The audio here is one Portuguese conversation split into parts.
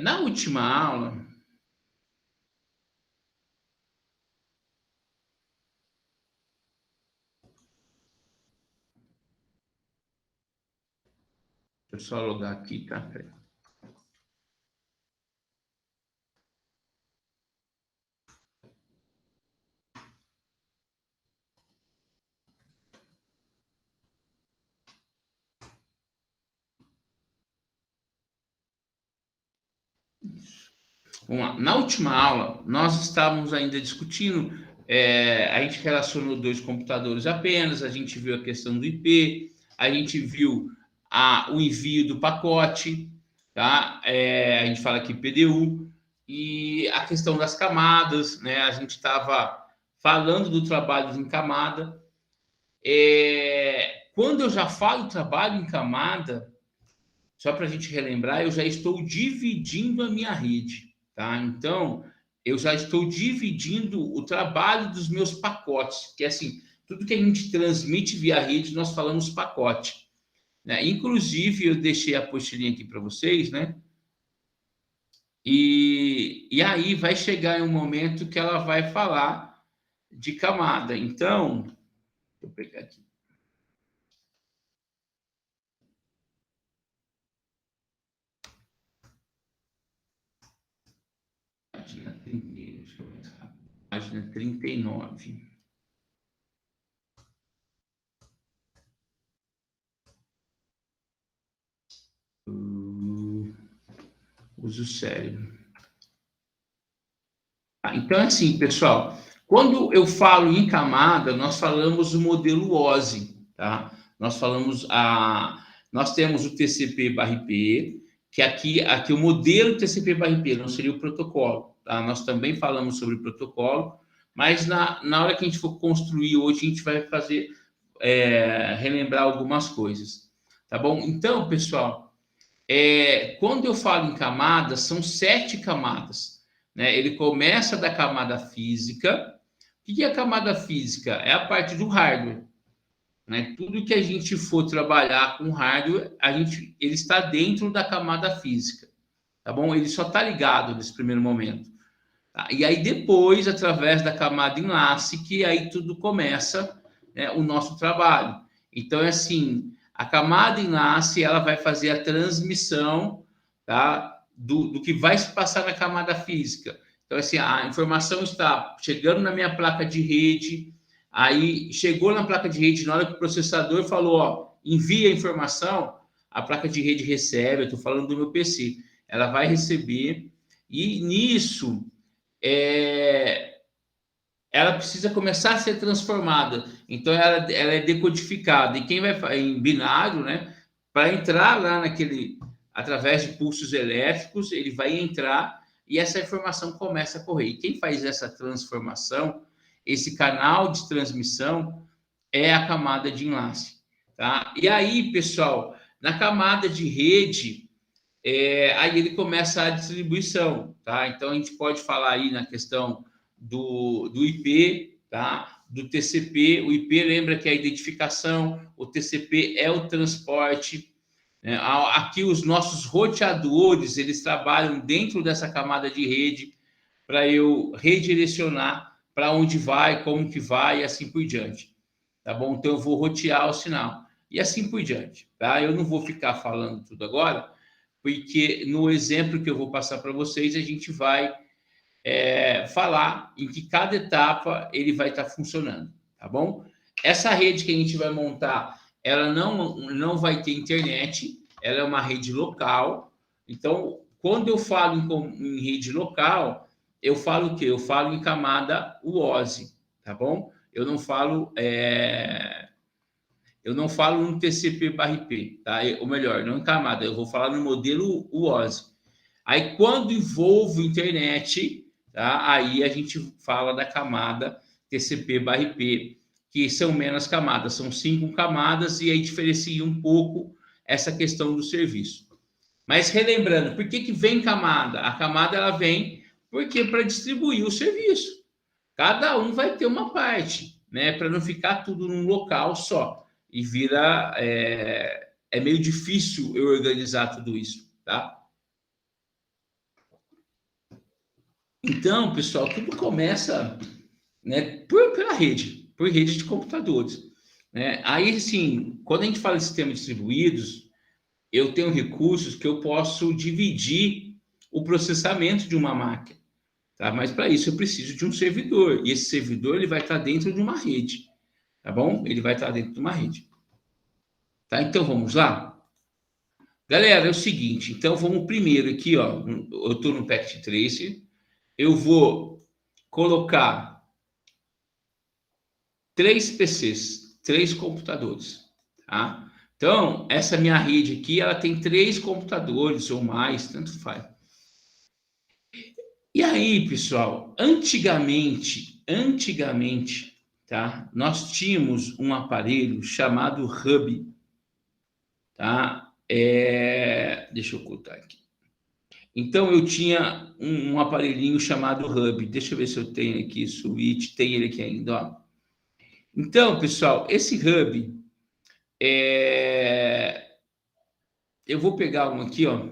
Na última aula, deixa eu só logar aqui, tá? Vamos lá. Na última aula, nós estávamos ainda discutindo, a gente relacionou dois computadores apenas, a gente viu a questão do IP, a gente viu o envio do pacote, tá? A gente fala aqui PDU, e a questão das camadas, né? A gente estava falando do trabalho em camada. Quando eu já falo trabalho em camada, só para a gente relembrar, eu já estou dividindo a minha rede, tá? Então, eu já estou dividindo o trabalho dos meus pacotes, que é assim, tudo que a gente transmite via rede, nós falamos pacote, né? Inclusive, eu deixei a apostilinha aqui para vocês, né? E aí vai chegar em um momento que ela vai falar de camada. Então, deixa eu pegar aqui. Página 39. Uso cérebro. Então, assim, pessoal, quando eu falo em camada, nós falamos o modelo OSI, tá? Nós temos o TCP/IP, que aqui o modelo TCP/IP não seria o protocolo, tá? Nós também falamos sobre o protocolo, mas na hora que a gente for construir hoje, a gente vai fazer, relembrar algumas coisas, tá bom? Então, pessoal, quando eu falo em camadas, são 7 camadas, né? Ele começa da camada física. O que é a camada física? É a parte do hardware, né? Tudo que a gente for trabalhar com hardware, ele está dentro da camada física, tá bom? Ele só está ligado nesse primeiro momento. Tá? E aí depois, através da camada enlace, que aí tudo começa, né, o nosso trabalho. Então, é assim, a camada enlace, ela vai fazer a transmissão, tá, do que vai se passar na camada física. Então, assim, a informação está chegando na minha placa de rede, aí chegou na placa de rede, na hora que o processador falou, ó, envia a informação, a placa de rede recebe, eu estou falando do meu PC, ela vai receber, e nisso ela precisa começar a ser transformada. Então, ela é decodificada. E quem vai em binário, né? Para entrar lá através de pulsos elétricos, ele vai entrar e essa informação começa a correr. E quem faz essa transformação, esse canal de transmissão, é a camada de enlace. Tá? E aí, pessoal, na camada de rede, aí ele começa a distribuição, tá? Então, a gente pode falar aí na questão do IP, tá? Do TCP. O IP lembra que é a identificação, o TCP é o transporte, né? Aqui os nossos roteadores, eles trabalham dentro dessa camada de rede para eu redirecionar para onde vai, como que vai e assim por diante, tá bom? Então, eu vou rotear o sinal e assim por diante, tá? Eu não vou ficar falando tudo agora, porque no exemplo que eu vou passar para vocês, a gente vai falar em que cada etapa ele vai estar funcionando, tá bom? Essa rede que a gente vai montar, ela não vai ter internet, ela é uma rede local. Então, quando eu falo em rede local, eu falo o quê? Eu falo em camada UOSI, tá bom? Eu não falo no TCP/IP, tá? Ou melhor, não em camada, eu vou falar no modelo UOSI. Aí, quando envolve internet, tá? Aí a gente fala da camada TCP/IP, que são menos camadas, são 5 camadas, e aí diferencia um pouco essa questão do serviço. Mas relembrando, por que vem camada? A camada ela vem porque para distribuir o serviço. Cada um vai ter uma parte, né? Para não ficar tudo num local só. E vira. É meio difícil eu organizar tudo isso, tá? Então, pessoal, tudo começa, né, pela rede, por rede de computadores, né? Aí, sim, quando a gente fala de sistemas distribuídos, eu tenho recursos que eu posso dividir o processamento de uma máquina, tá? Mas para isso eu preciso de um servidor, e esse servidor ele vai estar dentro de uma rede, tá bom? Ele vai estar dentro de uma rede, tá? Então vamos lá? Galera, é o seguinte, então vamos primeiro aqui, ó, eu estou no Packet Tracer, eu vou colocar 3 PCs, 3 computadores, tá? Então, essa minha rede aqui, ela tem 3 computadores ou mais, tanto faz. E aí, pessoal, antigamente, tá? Nós tínhamos um aparelho chamado Hub, tá? Deixa eu ocultar aqui. Então, eu tinha um aparelhinho chamado Hub. Deixa eu ver se eu tenho aqui, switch, tem ele aqui ainda, ó. Então, pessoal, esse Hub, eu vou pegar um aqui, ó.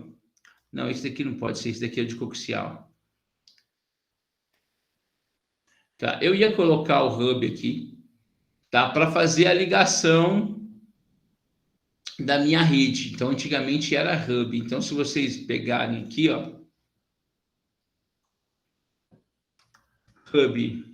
Não, esse daqui não pode ser, esse daqui é de coaxial. Tá? Eu ia colocar o Hub aqui, tá? Para fazer a ligação da minha rede. Então, antigamente era Hub. Então, se vocês pegarem aqui, ó, Hub.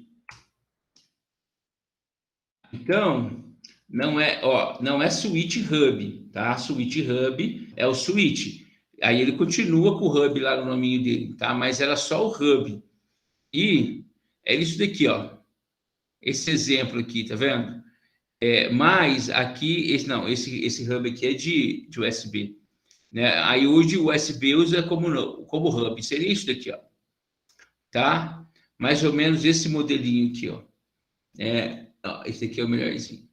Então, não é Switch Hub, tá? Switch Hub é o Switch. Aí ele continua com o Hub lá no nominho dele, tá? Mas era só o Hub. E é isso daqui, ó. Esse exemplo aqui, tá vendo? Mas aqui, esse hub aqui é de USB, né? Aí hoje o USB usa como hub, seria isso daqui, ó, tá? Mais ou menos esse modelinho aqui, ó. Ó, esse aqui é o melhorzinho.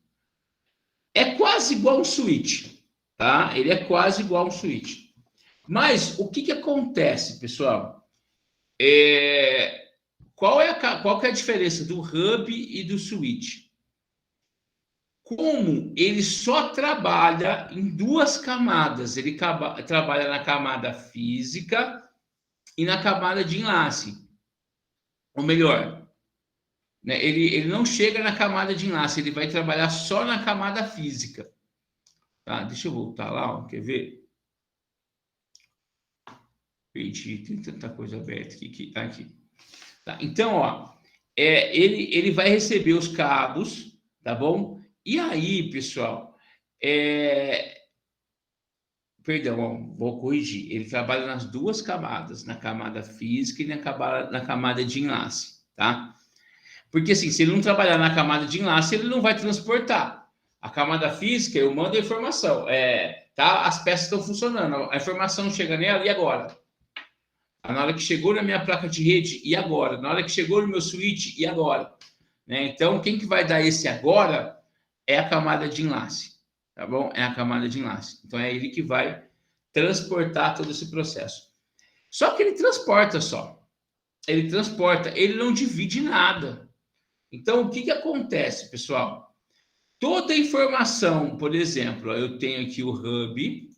É quase igual um switch, tá? Ele é quase igual um switch. Mas o que que acontece, pessoal? Qual que é a diferença do hub e do switch? Como ele só trabalha em 2 camadas, ele trabalha na camada física e na camada de enlace. Ou melhor, né, ele não chega na camada de enlace, ele vai trabalhar só na camada física. Tá? Deixa eu voltar lá, ó, quer ver? Perdi, tem tanta coisa aberta aqui. Aqui. Tá? Então, ó, ele vai receber os cabos, tá bom? E aí, pessoal, perdão, vou corrigir. Ele trabalha nas 2 camadas, na camada física e na camada de enlace, tá? Porque assim, se ele não trabalhar na camada de enlace, ele não vai transportar. A camada física, eu mando a informação, tá? As peças estão funcionando, a informação chega nela, e agora? Na hora que chegou na minha placa de rede, e agora? Na hora que chegou no meu switch, e agora? Né? Então, quem que vai dar esse agora é a camada de enlace, tá bom? É a camada de enlace. Então, é ele que vai transportar todo esse processo. Só que ele transporta só. Ele transporta, ele não divide nada. Então, o que que acontece, pessoal? Toda a informação, por exemplo, eu tenho aqui o hub,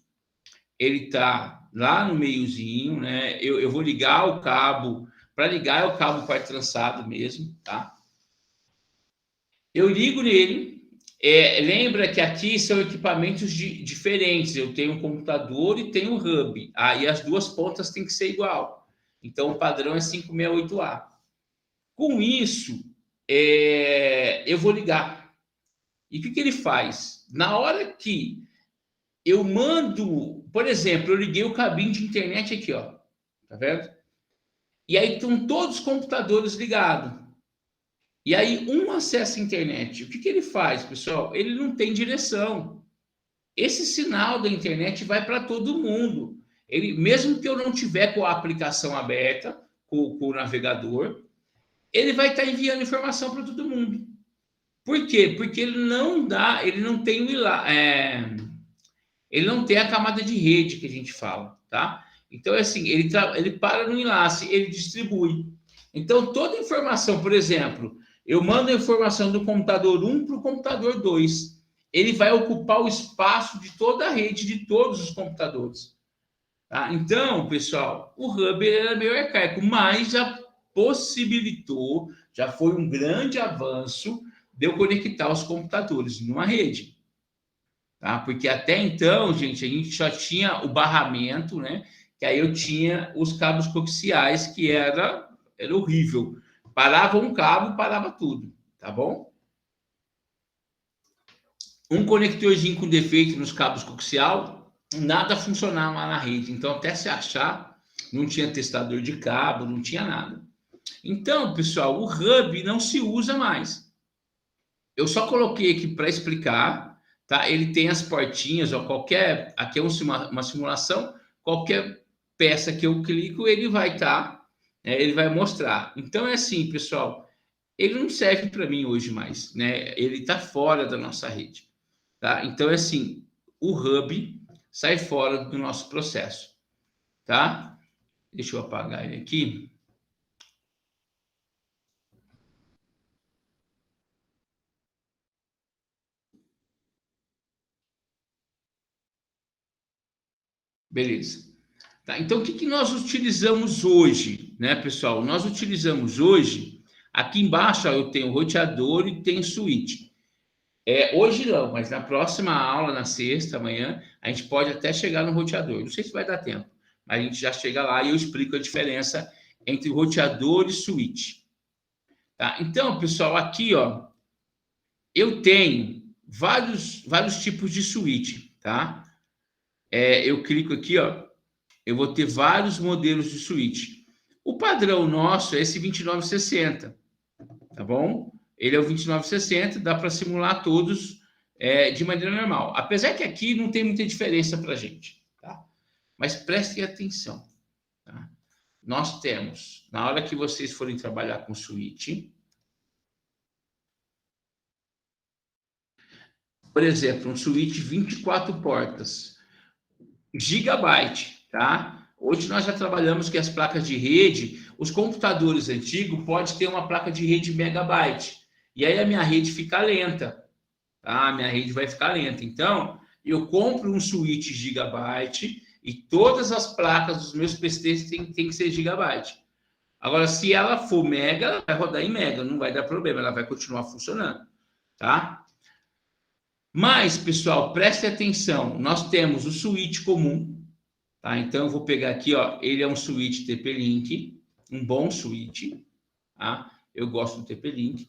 ele está lá no meiozinho, né? Eu vou ligar o cabo, para ligar é o cabo par trançado mesmo, tá? Eu ligo nele. Lembra que aqui são equipamentos diferentes. Eu tenho um computador e tenho um hub. E as 2 pontas têm que ser igual. Então, o padrão é 568A. Com isso, eu vou ligar. E o que ele faz? Na hora que eu mando, por exemplo, eu liguei o cabinho de internet aqui, ó. Tá vendo? E aí estão todos os computadores ligados. E aí um acessa a internet. O que ele faz, pessoal? Ele não tem direção. Esse sinal da internet vai para todo mundo. Ele, mesmo que eu não tiver com a aplicação aberta, com o navegador, ele vai estar enviando informação para todo mundo. Por quê? Porque ele não tem ele não tem a camada de rede que a gente fala, tá? Então é assim, ele para no enlace, ele distribui. Então toda informação, por exemplo, eu mando a informação do computador 1 para o computador 2. Ele vai ocupar o espaço de toda a rede de todos os computadores. Tá? Então, pessoal, o Hub era meio arcaico, mas já possibilitou, já foi um grande avanço de eu conectar os computadores numa rede. Tá? Porque até então, gente, a gente só tinha o barramento, né? Que aí eu tinha os cabos coaxiais, que era horrível. Parava um cabo, parava tudo, tá bom? Um conectorzinho com defeito nos cabos coaxial, nada funcionava lá na rede. Então, até se achar, não tinha testador de cabo, não tinha nada. Então, pessoal, o hub não se usa mais. Eu só coloquei aqui para explicar, tá? Ele tem as portinhas, ó, qualquer... Aqui é uma simulação, qualquer peça que eu clico, ele vai estar, ele vai mostrar. Então, é assim, pessoal, ele não serve para mim hoje mais, né? Ele está fora da nossa rede. Tá? Então, é assim, o hub sai fora do nosso processo, tá? Deixa eu apagar ele aqui. Beleza. Tá? Então, o que nós utilizamos hoje, né, pessoal? Nós utilizamos hoje, aqui embaixo, ó, eu tenho roteador e tenho switch. Hoje não, mas na próxima aula, na sexta, amanhã, a gente pode até chegar no roteador. Não sei se vai dar tempo, mas a gente já chega lá e eu explico a diferença entre roteador e switch. Tá? Então, pessoal, aqui, ó, eu tenho vários tipos de switch, tá? Eu clico aqui, ó, eu vou ter vários modelos de switch. O padrão nosso é esse 2960, tá bom? Ele é o 2960, dá para simular todos de maneira normal. Apesar que aqui não tem muita diferença para a gente, tá? Mas prestem atenção, tá? Nós temos, na hora que vocês forem trabalhar com switch, por exemplo, um switch 24 portas, gigabyte, tá? Hoje nós já trabalhamos que as placas de rede, os computadores antigos pode ter uma placa de rede megabyte. E aí a minha rede fica lenta, tá? A minha rede vai ficar lenta. Então, eu compro um switch gigabyte e todas as placas dos meus PCs tem que ser gigabyte. Agora, se ela for mega, vai rodar em mega, não vai dar problema, ela vai continuar funcionando, tá? Mas, pessoal, preste atenção, nós temos o switch comum, tá? Então, eu vou pegar aqui, ó, ele é um switch TP-Link, um bom switch, tá? Eu gosto do TP-Link.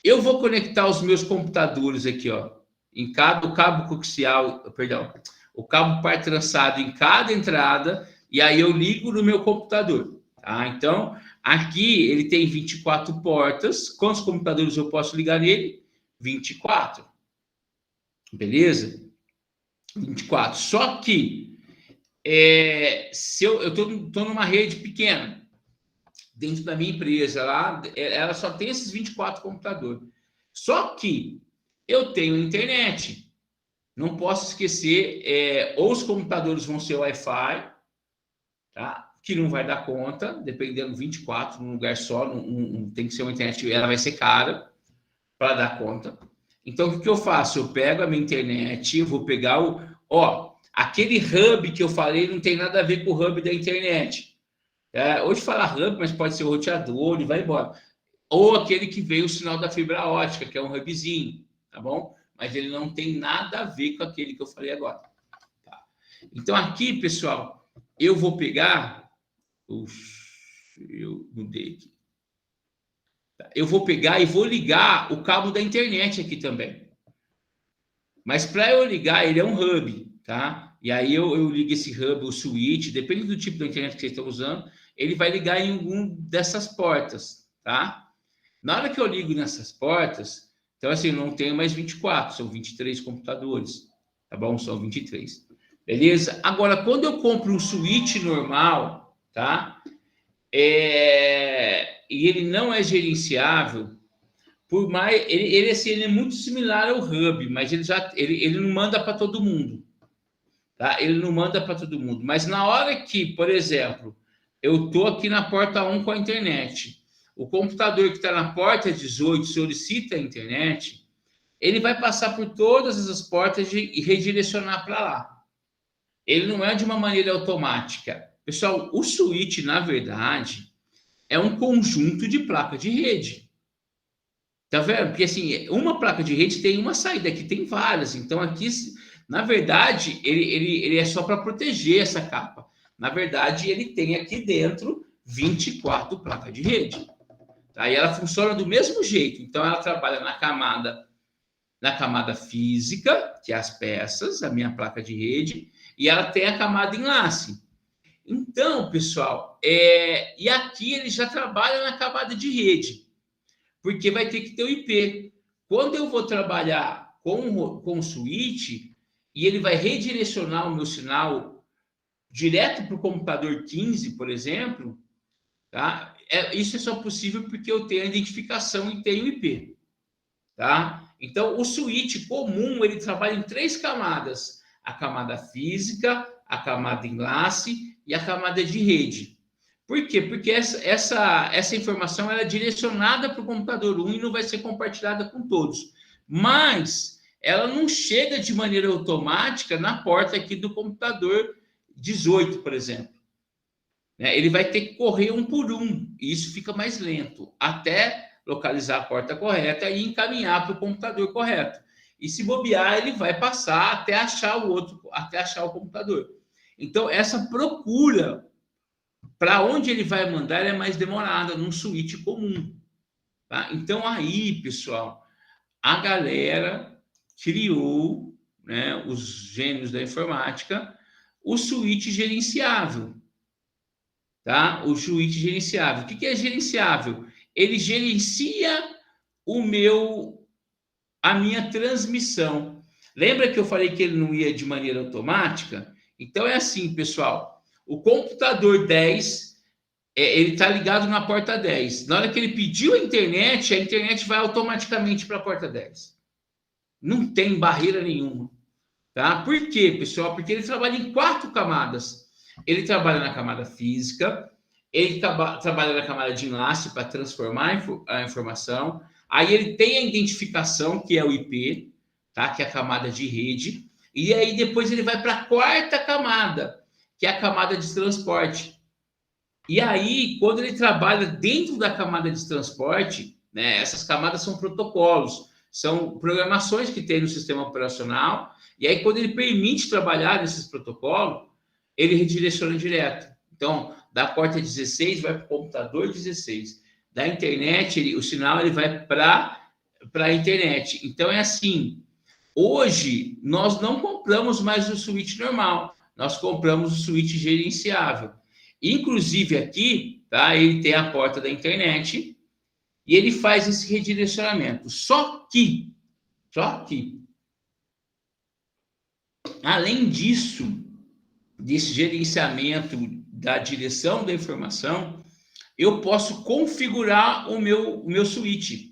Eu vou conectar os meus computadores aqui, ó, em cada cabo coaxial, perdão, o cabo par trançado em cada entrada, e aí eu ligo no meu computador, tá? Então, aqui ele tem 24 portas. Quantos computadores eu posso ligar nele? 24. Beleza? 24. Só que se eu estou numa rede pequena, dentro da minha empresa, lá, ela só tem esses 24 computadores. Só que eu tenho internet. Não posso esquecer, ou os computadores vão ser Wi-Fi, tá? Que não vai dar conta, dependendo 24 num lugar só, tem que ser uma internet, ela vai ser cara para dar conta. Então, o que eu faço? Eu pego a minha internet, eu vou pegar aquele hub que eu falei não tem nada a ver com o hub da internet. Hoje fala hub, mas pode ser o roteador e vai embora. Ou aquele que veio o sinal da fibra ótica, que é um hubzinho, tá bom? Mas ele não tem nada a ver com aquele que eu falei agora. Tá? Então, aqui, pessoal, eu vou pegar... eu mudei aqui. Eu vou pegar e vou ligar o cabo da internet aqui também. Mas para eu ligar, ele é um hub, tá? E aí eu ligo esse hub, o switch, depende do tipo da internet que vocês estão usando, ele vai ligar em algum dessas portas, tá? Na hora que eu ligo nessas portas, então assim, eu não tenho mais 24, são 23 computadores, tá bom? São 23. Beleza? Agora, quando eu compro um switch normal, tá? E ele não é gerenciável, por mais ele assim, ele é muito similar ao hub, mas ele não manda para todo mundo, tá? Ele não manda para todo mundo, mas na hora que, por exemplo, eu tô aqui na porta 1 com a internet, o computador que está na porta 18 solicita a internet, ele vai passar por todas essas portas e redirecionar para lá. Ele não é de uma maneira automática. Pessoal, o switch, na verdade, é um conjunto de placa de rede. Tá vendo? Porque assim, uma placa de rede tem uma saída, aqui tem várias. Então, aqui, na verdade, ele é só para proteger essa capa. Na verdade, ele tem aqui dentro 24 placas de rede. Tá? E ela funciona do mesmo jeito. Então, ela trabalha na camada física, que é as peças, a minha placa de rede, e ela tem a camada enlace. Então, pessoal, e aqui ele já trabalha na camada de rede, porque vai ter que ter o IP. Quando eu vou trabalhar com o switch, e ele vai redirecionar o meu sinal direto para o computador 15, por exemplo, tá? Isso é só possível porque eu tenho a identificação e tenho o IP. Tá? Então, o switch comum, ele trabalha em 3 camadas. A camada física, a camada enlace e a camada de rede. Por quê? Porque essa informação ela é direcionada para o computador 1 e não vai ser compartilhada com todos. Mas ela não chega de maneira automática na porta aqui do computador 18, por exemplo. Ele vai ter que correr um por um, e isso fica mais lento, até localizar a porta correta e encaminhar para o computador correto. E se bobear, ele vai passar até achar o outro, até achar o computador. Então, essa procura para onde ele vai mandar é mais demorada num switch comum. Tá? Então, aí, pessoal, a galera criou, né, os gênios da informática, o switch gerenciável. Tá? O switch gerenciável. O que é gerenciável? Ele gerencia a minha transmissão. Lembra que eu falei que ele não ia de maneira automática? Então é assim, pessoal. O computador 10, ele está ligado na porta 10. Na hora que ele pediu a internet vai automaticamente para a porta 10. Não tem barreira nenhuma. Tá? Por quê, pessoal? Porque ele trabalha em 4 camadas. Ele trabalha na camada física, ele trabalha na camada de enlace para transformar a informação. Aí ele tem a identificação, que é o IP, tá? Que é a camada de rede. E aí depois ele vai para a 4ª camada, que é a camada de transporte. E aí, quando ele trabalha dentro da camada de transporte, né, essas camadas são protocolos, são programações que tem no sistema operacional. E aí, quando ele permite trabalhar nesses protocolos, ele redireciona direto. Então, da porta 16 vai para o computador 16. Da internet, o sinal ele vai para a internet. Então, é assim. Hoje, nós não compramos mais o switch normal. Nós compramos o switch gerenciável. Inclusive, aqui, tá, ele tem a porta da internet e ele faz esse redirecionamento. Só que, além disso, desse gerenciamento da direção da informação, eu posso configurar o meu switch.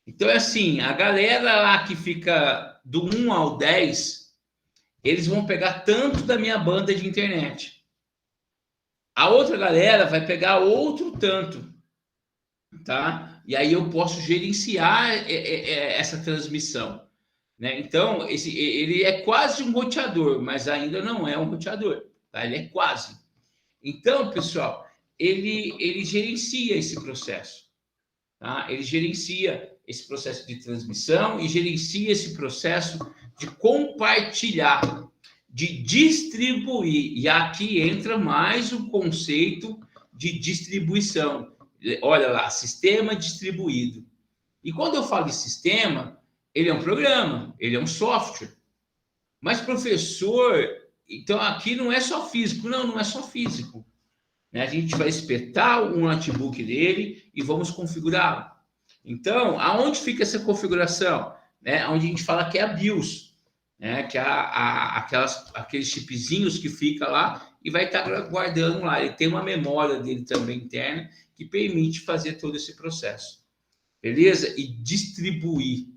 Então, é assim, a galera lá que fica do 1 ao 10, eles vão pegar tanto da minha banda de internet. A outra galera vai pegar outro tanto, tá? E aí eu posso gerenciar essa transmissão. Né? Então, ele é quase um roteador, mas ainda não é um roteador. Tá? Ele é quase. Então, pessoal, ele gerencia esse processo. Tá? Ele gerencia esse processo de transmissão e gerencia esse processo de compartilhar, de distribuir. E aqui entra mais o conceito de distribuição. Olha lá, sistema distribuído. E quando eu falo de sistema, ele é um programa, ele é um software. Mas, professor, então aqui não é só físico. Não, não é só físico. A gente vai espetar um notebook dele e vamos configurá-lo. Então, aonde fica essa configuração? Onde a gente fala que é a BIOS, que é aqueles chipzinhos que fica lá e vai estar guardando lá. Ele tem uma memória dele também interna que permite fazer todo esse processo. Beleza? E distribuir.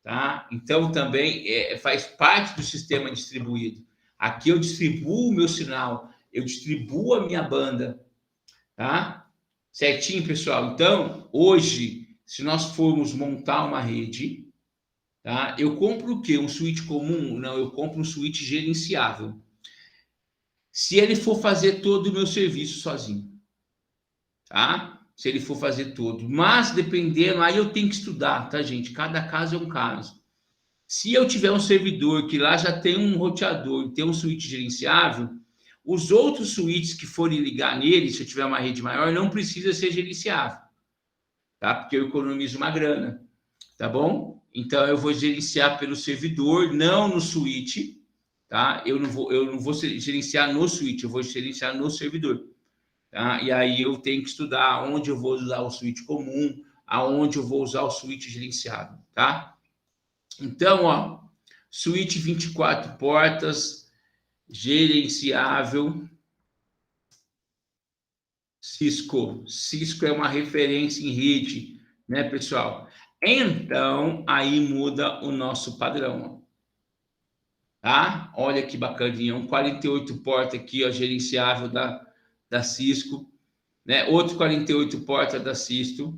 Tá? Então, também faz parte do sistema distribuído. Aqui eu distribuo o meu sinal, eu distribuo a minha banda. Tá? Certinho, pessoal? Então, hoje, se nós formos montar uma rede, tá? Eu compro o quê? Um switch comum? Não, eu compro um switch gerenciável. Se ele for fazer todo o meu serviço sozinho. Tá? se ele for fazer todo. Mas, dependendo, aí eu tenho que estudar, tá, gente? Cada caso é um caso. Se eu tiver um servidor que lá já tem um roteador e tem um switch gerenciável, os outros switches que forem ligar nele, se eu tiver uma rede maior, não precisa ser gerenciável, tá? Porque eu economizo uma grana, tá bom? Então, eu vou gerenciar pelo servidor, não no switch, tá? Eu não vou gerenciar no switch, eu vou gerenciar no servidor, tá? E aí eu tenho que estudar onde eu vou usar o switch comum, aonde eu vou usar o switch gerenciado, tá? Então, ó, switch 24 portas, gerenciável, Cisco. Cisco é uma referência em rede, né, pessoal? Então, aí muda o nosso padrão, tá? Olha que bacaninha, um 48 porta aqui, ó, gerenciável da Cisco, né? Outro 48 porta da Cisco,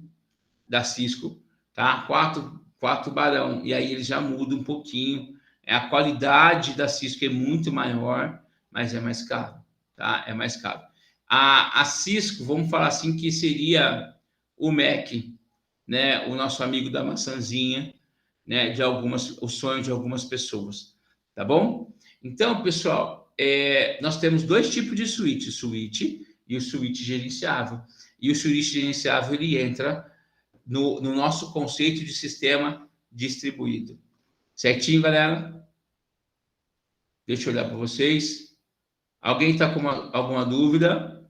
tá? Quatro barão, e aí ele já muda um pouquinho. A qualidade da Cisco é muito maior, mas é mais caro, tá? É mais caro. A Cisco, vamos falar assim, que seria o Mac, né? O nosso amigo da maçãzinha, né? O sonho de algumas pessoas, tá bom? Então, pessoal, nós temos dois tipos de switch, o switch e o switch gerenciável. E o switch gerenciável, ele entra no nosso conceito de sistema distribuído. Certinho, galera? Deixa eu olhar para vocês. Alguém está com alguma dúvida?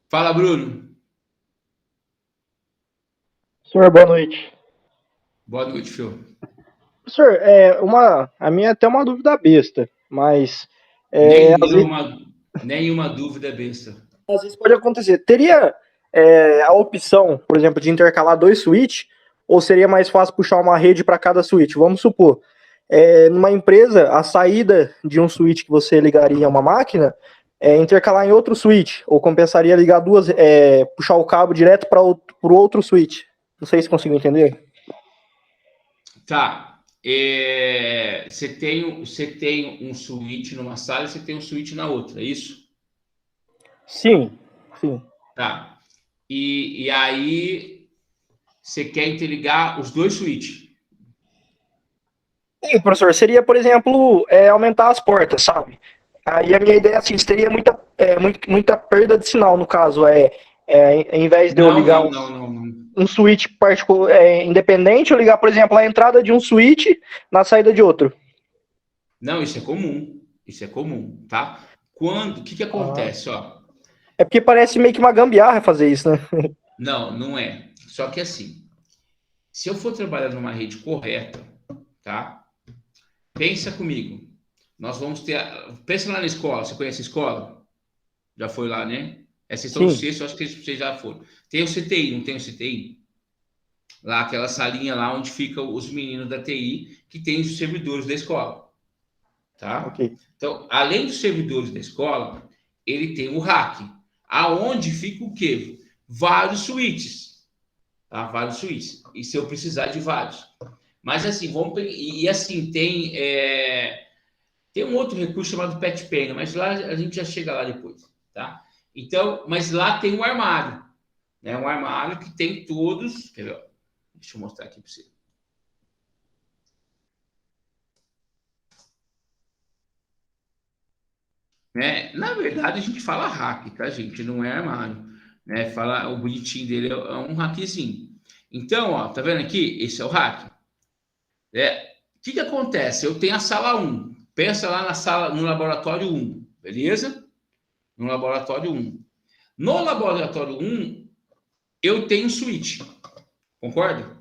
Fala, Bruno. Senhor, boa noite. Boa noite, Fio. Senhor, a minha é até uma dúvida besta, mas Nenhuma dúvida besta. às vezes pode acontecer. Teria a opção, por exemplo, de intercalar dois switches, ou seria mais fácil puxar uma rede para cada switch? Vamos supor, numa empresa, a saída de um switch que você ligaria a uma máquina intercalar em outro switch, ou compensaria ligar duas, puxar o cabo direto para o outro switch. Não sei se consigo entender. Tá. Você tem um switch numa sala e você tem um switch na outra, é isso? Sim, sim. Tá. E aí você quer interligar os dois switches. Sim, professor, seria, por exemplo, aumentar as portas, sabe? Aí a minha ideia é assim, teria muita perda de sinal, no caso, em vez de eu Não, ligar não, não, não, não. um switch particular, independente, eu ligar, por exemplo, a entrada de um switch na saída de outro. Não, isso é comum. Isso é comum, tá? O que Ah. acontece, ó? É porque parece meio que uma gambiarra fazer isso, né? Não, não é. Só que assim, se eu for trabalhar numa rede correta, tá? Pensa comigo. Nós vamos ter. Pensa lá na escola. Você conhece a escola? Já foi lá, né? Vocês estão no Sim, sexto, acho que vocês já foram. Tem o CTI, não tem o CTI? Lá, aquela salinha lá onde ficam os meninos da TI, que tem os servidores da escola, ok. tá? Então, além dos servidores da escola, ele tem o rack, aonde fica o quê? Vários switches, tá? Vários switches. E se eu precisar de vários. Mas assim, assim, tem um outro recurso chamado Pet Pen, mas lá a gente já chega lá depois, tá? Então, mas lá tem um armário, né? Um armário que tem todos. Quer ver? Deixa eu mostrar aqui para você. Né? Na verdade, a gente fala hack, tá, gente? Não é armário, né? Fala, o bonitinho dele é um hackzinho. Então, ó, tá vendo aqui? Esse é o hack. O que acontece? Eu tenho a sala 1. Pensa lá no laboratório 1, beleza? No laboratório 1. No laboratório 1, eu tenho switch, concorda?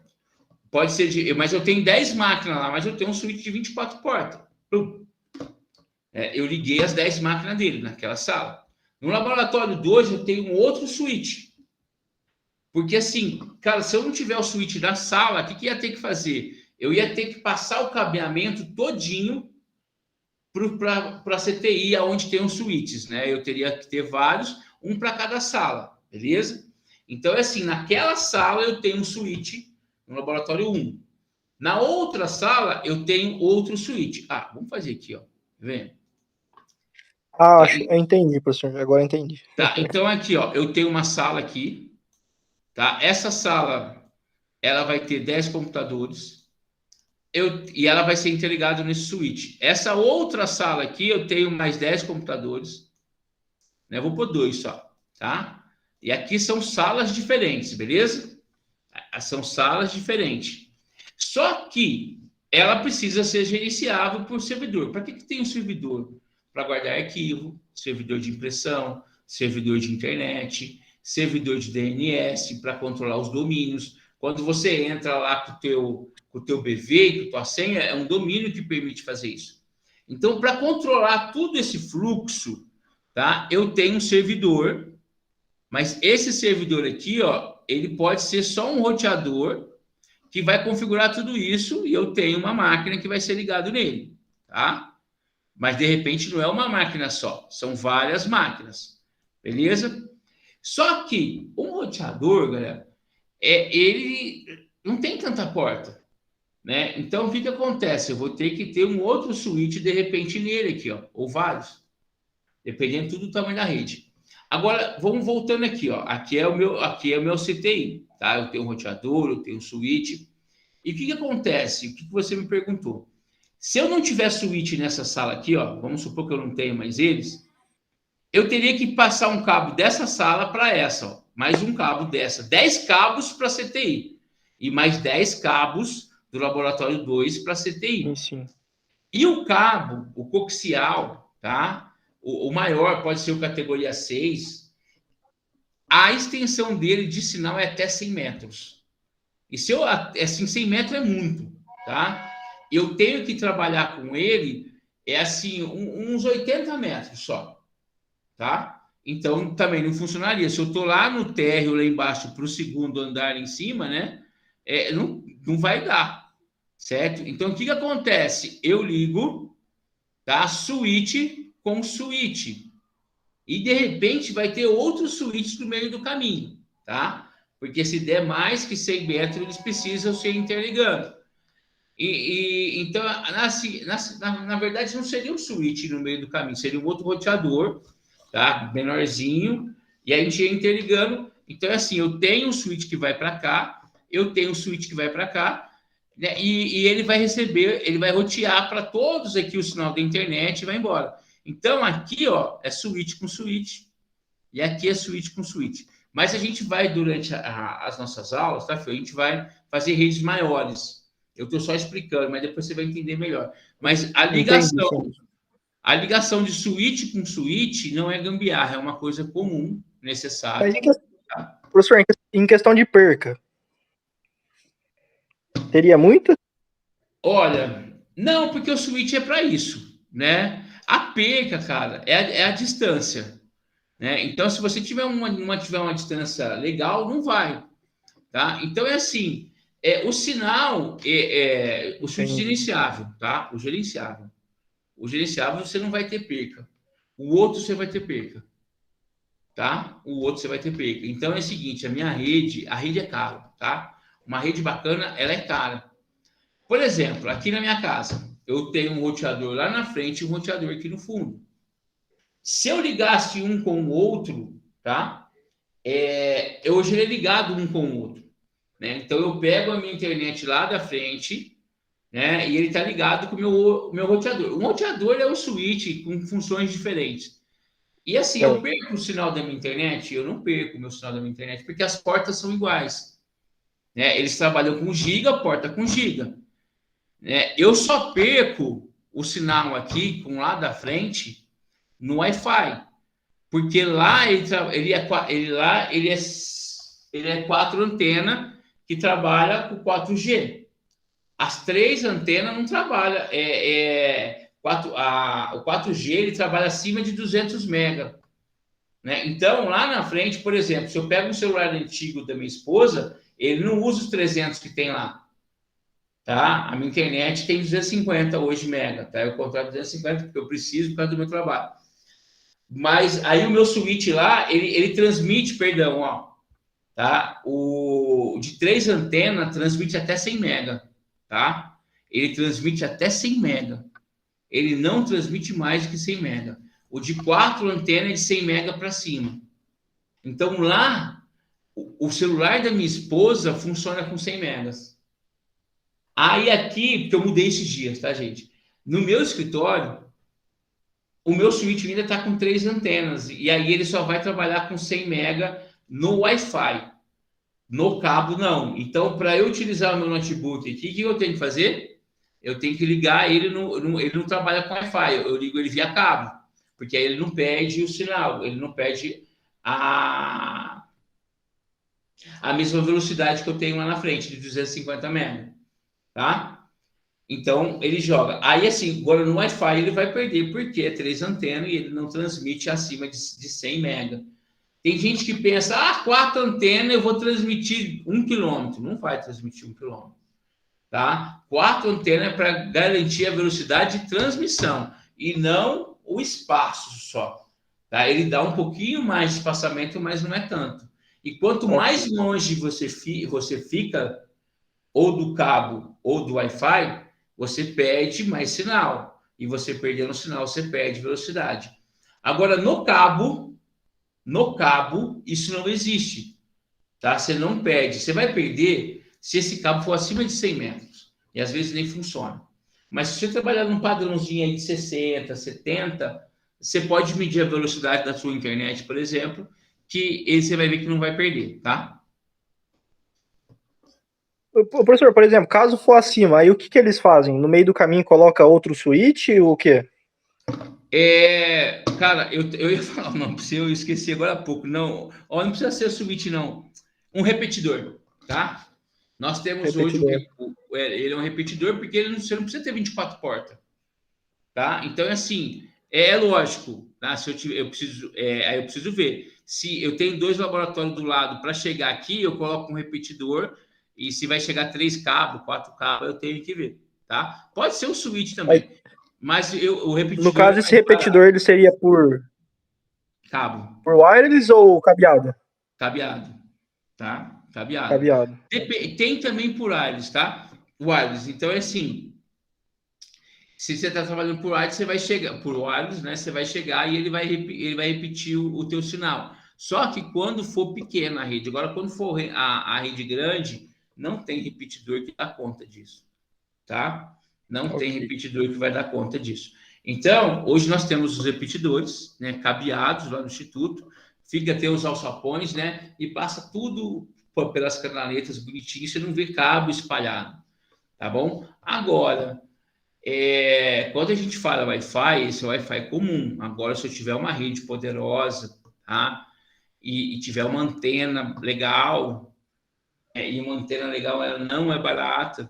Pode ser mas eu tenho 10 máquinas lá, mas eu tenho um switch de 24 portas. Eu liguei as 10 máquinas dele naquela sala. No laboratório 2, eu tenho um outro switch. Porque assim, cara, se eu não tiver o switch da sala, o que ia ter que fazer? Eu ia ter que passar o cabeamento todinho para a CTI, onde tem os switches, né? Eu teria que ter vários, um para cada sala, beleza? Então, é assim, naquela sala eu tenho um switch no laboratório 1. Na outra sala, eu tenho outro switch. Vamos fazer aqui, ó. Vem. Ah, Tá, eu entendi, professor. Agora eu entendi. tá, então aqui, ó, eu tenho uma sala aqui, tá? Essa sala, ela vai ter 10 computadores, e ela vai ser interligada nesse switch. Essa outra sala aqui, eu tenho mais 10 computadores, né? Vou pôr 2 só, tá? E aqui são salas diferentes, beleza? São salas diferentes. Só que ela precisa ser gerenciável por servidor. Para que tem um servidor? Para guardar arquivo, servidor de impressão, servidor de internet, servidor de DNS, para controlar os domínios. Quando você entra lá com o teu BV, com a tua senha, é um domínio que permite fazer isso. Então, para controlar todo esse fluxo, tá? Eu tenho um servidor, mas esse servidor aqui, ó, ele pode ser só um roteador que vai configurar tudo isso e eu tenho uma máquina que vai ser ligado nele, tá? Mas de repente não é uma máquina só, são várias máquinas, beleza? Só que um roteador, galera, ele não tem tanta porta, né? Então o que acontece? Eu vou ter que ter um outro switch de repente nele aqui, ó, ou vários, dependendo tudo do tamanho da rede. Agora, vamos voltando aqui, ó. Aqui é o meu CTI, tá? Eu tenho um roteador, eu tenho um switch. E o que acontece? O que você me perguntou? Se eu não tiver switch nessa sala aqui, ó, vamos supor que eu não tenho mais eles, eu teria que passar um cabo dessa sala para essa, ó, mais um cabo dessa, 10 cabos para CTI e mais 10 cabos do laboratório 2 para CTI. Sim. E o cabo, o coaxial, tá? O maior pode ser o categoria 6, a extensão dele de sinal é até 100 metros. E se eu, assim, 100 metros é muito, tá? Eu tenho que trabalhar com ele, assim, uns 80 metros só, tá? Então, também não funcionaria. Se eu tô lá no térreo, lá embaixo, para o segundo andar em cima, né? Não vai dar, certo? Então, o que acontece? Eu ligo, tá? Switch com switch. E, de repente, vai ter outros switches no meio do caminho, tá? Porque se der mais que 100 metros, eles precisam ser interligando. Então, na verdade, não seria um switch no meio do caminho, seria um outro roteador, tá? Menorzinho, e a gente ia interligando. Então, é assim, eu tenho um switch que vai para cá, eu tenho um switch que vai para cá, né? E ele vai receber, ele vai rotear para todos aqui o sinal da internet e vai embora. Então, aqui, ó, é switch com switch, e aqui é switch com switch. Mas a gente vai, durante as nossas aulas, tá, Fê? A gente vai fazer redes maiores. Eu estou só explicando, mas depois você vai entender melhor. Mas a ligação de switch com switch não é gambiarra, é uma coisa comum, necessária. Mas, professor, em questão de perca, teria muita? Olha, não, porque o switch é para isso, né? A perca, cara, é a distância, né? Então, se você tiver tiver uma distância legal, não vai, tá? Então, é assim, o sinal, o switch gerenciável, tá? O gerenciável. O gerenciável você não vai ter perca. O outro você vai ter perca, tá? O outro você vai ter perca. Então, é o seguinte, a rede é cara, tá? Uma rede bacana, ela é cara. Por exemplo, aqui na minha casa, eu tenho um roteador lá na frente e um roteador aqui no fundo. Se eu ligasse um com o outro, tá? Eu hoje ele é ligado um com o outro, né? Então eu pego a minha internet lá da frente, né? E ele está ligado com o meu roteador. Um roteador é um switch com funções diferentes. E assim, eu perco o sinal da minha internet? Eu não perco o meu sinal da minha internet, porque as portas são iguais, né? Eles trabalham com giga, porta com giga. Eu só perco o sinal aqui, com lá da frente, no Wi-Fi. Porque lá ele é 4 antenas que trabalha com 4G. As 3 antenas não trabalham. O 4G ele trabalha acima de 200 mega. Né? Então, lá na frente, por exemplo, se eu pego um celular antigo da minha esposa, ele não usa os 300 que tem lá. Tá? A minha internet tem 250 hoje mega. Tá? Eu contrato 250 porque eu preciso por causa do meu trabalho. Mas aí o meu switch lá, ele transmite, perdão, ó, tá? O de 3 antenas transmite até 100 mega, tá? Ele transmite até 100 mega. ele não transmite mais que 100 mega. O de 4 antenas é de 100 mega para cima. Então, lá, o celular da minha esposa funciona com 100 megas. Aí aqui, porque eu mudei esses dias, tá, gente? No meu escritório, o meu switch ainda está com 3 antenas. E aí ele só vai trabalhar com 100 mega no Wi-Fi. No cabo, não. Então, para eu utilizar o meu notebook aqui, o que eu tenho que fazer? Eu tenho que ligar ele, ele não trabalha com Wi-Fi, eu ligo ele via cabo. Porque aí ele não perde o sinal, ele não perde a mesma velocidade que eu tenho lá na frente, de 250 MB, tá? Então, ele joga. Aí, assim, agora no Wi-Fi ele vai perder, porque é 3 antenas e ele não transmite acima de 100 MB. Tem gente que pensa, 4 antenas eu vou transmitir 1 km. Não vai transmitir 1 km, tá? 4 antenas é para garantir a velocidade de transmissão e não o espaço só, tá? Ele dá um pouquinho mais de espaçamento, mas não é tanto. E quanto mais longe você fica, ou do cabo ou do Wi-Fi, você perde mais sinal. E você perdendo o sinal, você perde velocidade. Agora, no cabo, isso não existe. Tá? Você não perde. Você vai perder se esse cabo for acima de 100 metros. E às vezes nem funciona. Mas se você trabalhar num padrãozinho aí de 60, 70, você pode medir a velocidade da sua internet, por exemplo, que você vai ver que não vai perder, tá? Professor, por exemplo, caso for acima, aí o que eles fazem? No meio do caminho coloca outro switch ou o quê? Cara, eu ia falar o nome, eu esqueci agora há pouco. Não, não precisa ser o switch, não. Um repetidor, tá? Nós temos Repetidor. hoje, ele é um repetidor porque você não precisa ter 24 portas, tá? Então, assim, lógico, tá? Se eu preciso, aí eu preciso ver. Se eu tenho 2 laboratórios do lado para chegar aqui, eu coloco um repetidor e se vai chegar 3 cabos, 4 cabos, eu tenho que ver, tá? Pode ser um switch também, Aí, mas o no repetidor é caso, esse mais barato. repetidor ele seria Cabo. por wireless ou cabeado? Cabeado, tá? Cabeado. Cabeado. Tem também por wireless, tá? Wireless. Então é assim, se você está trabalhando por wireless, você vai chegar por wireless, né? Você vai chegar e ele vai repetir o teu sinal. Só que quando for pequena a rede, agora quando for a rede grande, não tem repetidor que dá conta disso, tá? Não tem Ok. repetidor que vai dar conta disso. Então, hoje nós temos os repetidores, né, cabeados lá no Instituto, tem os alçapões, né, e passa tudo pelas canaletas bonitinhas, você não vê cabo espalhado, tá bom? Agora, quando a gente fala Wi-Fi, esse Wi-Fi é comum. Agora, se eu tiver uma rede poderosa, tá, e tiver uma antena legal, e uma antena legal ela não é barata,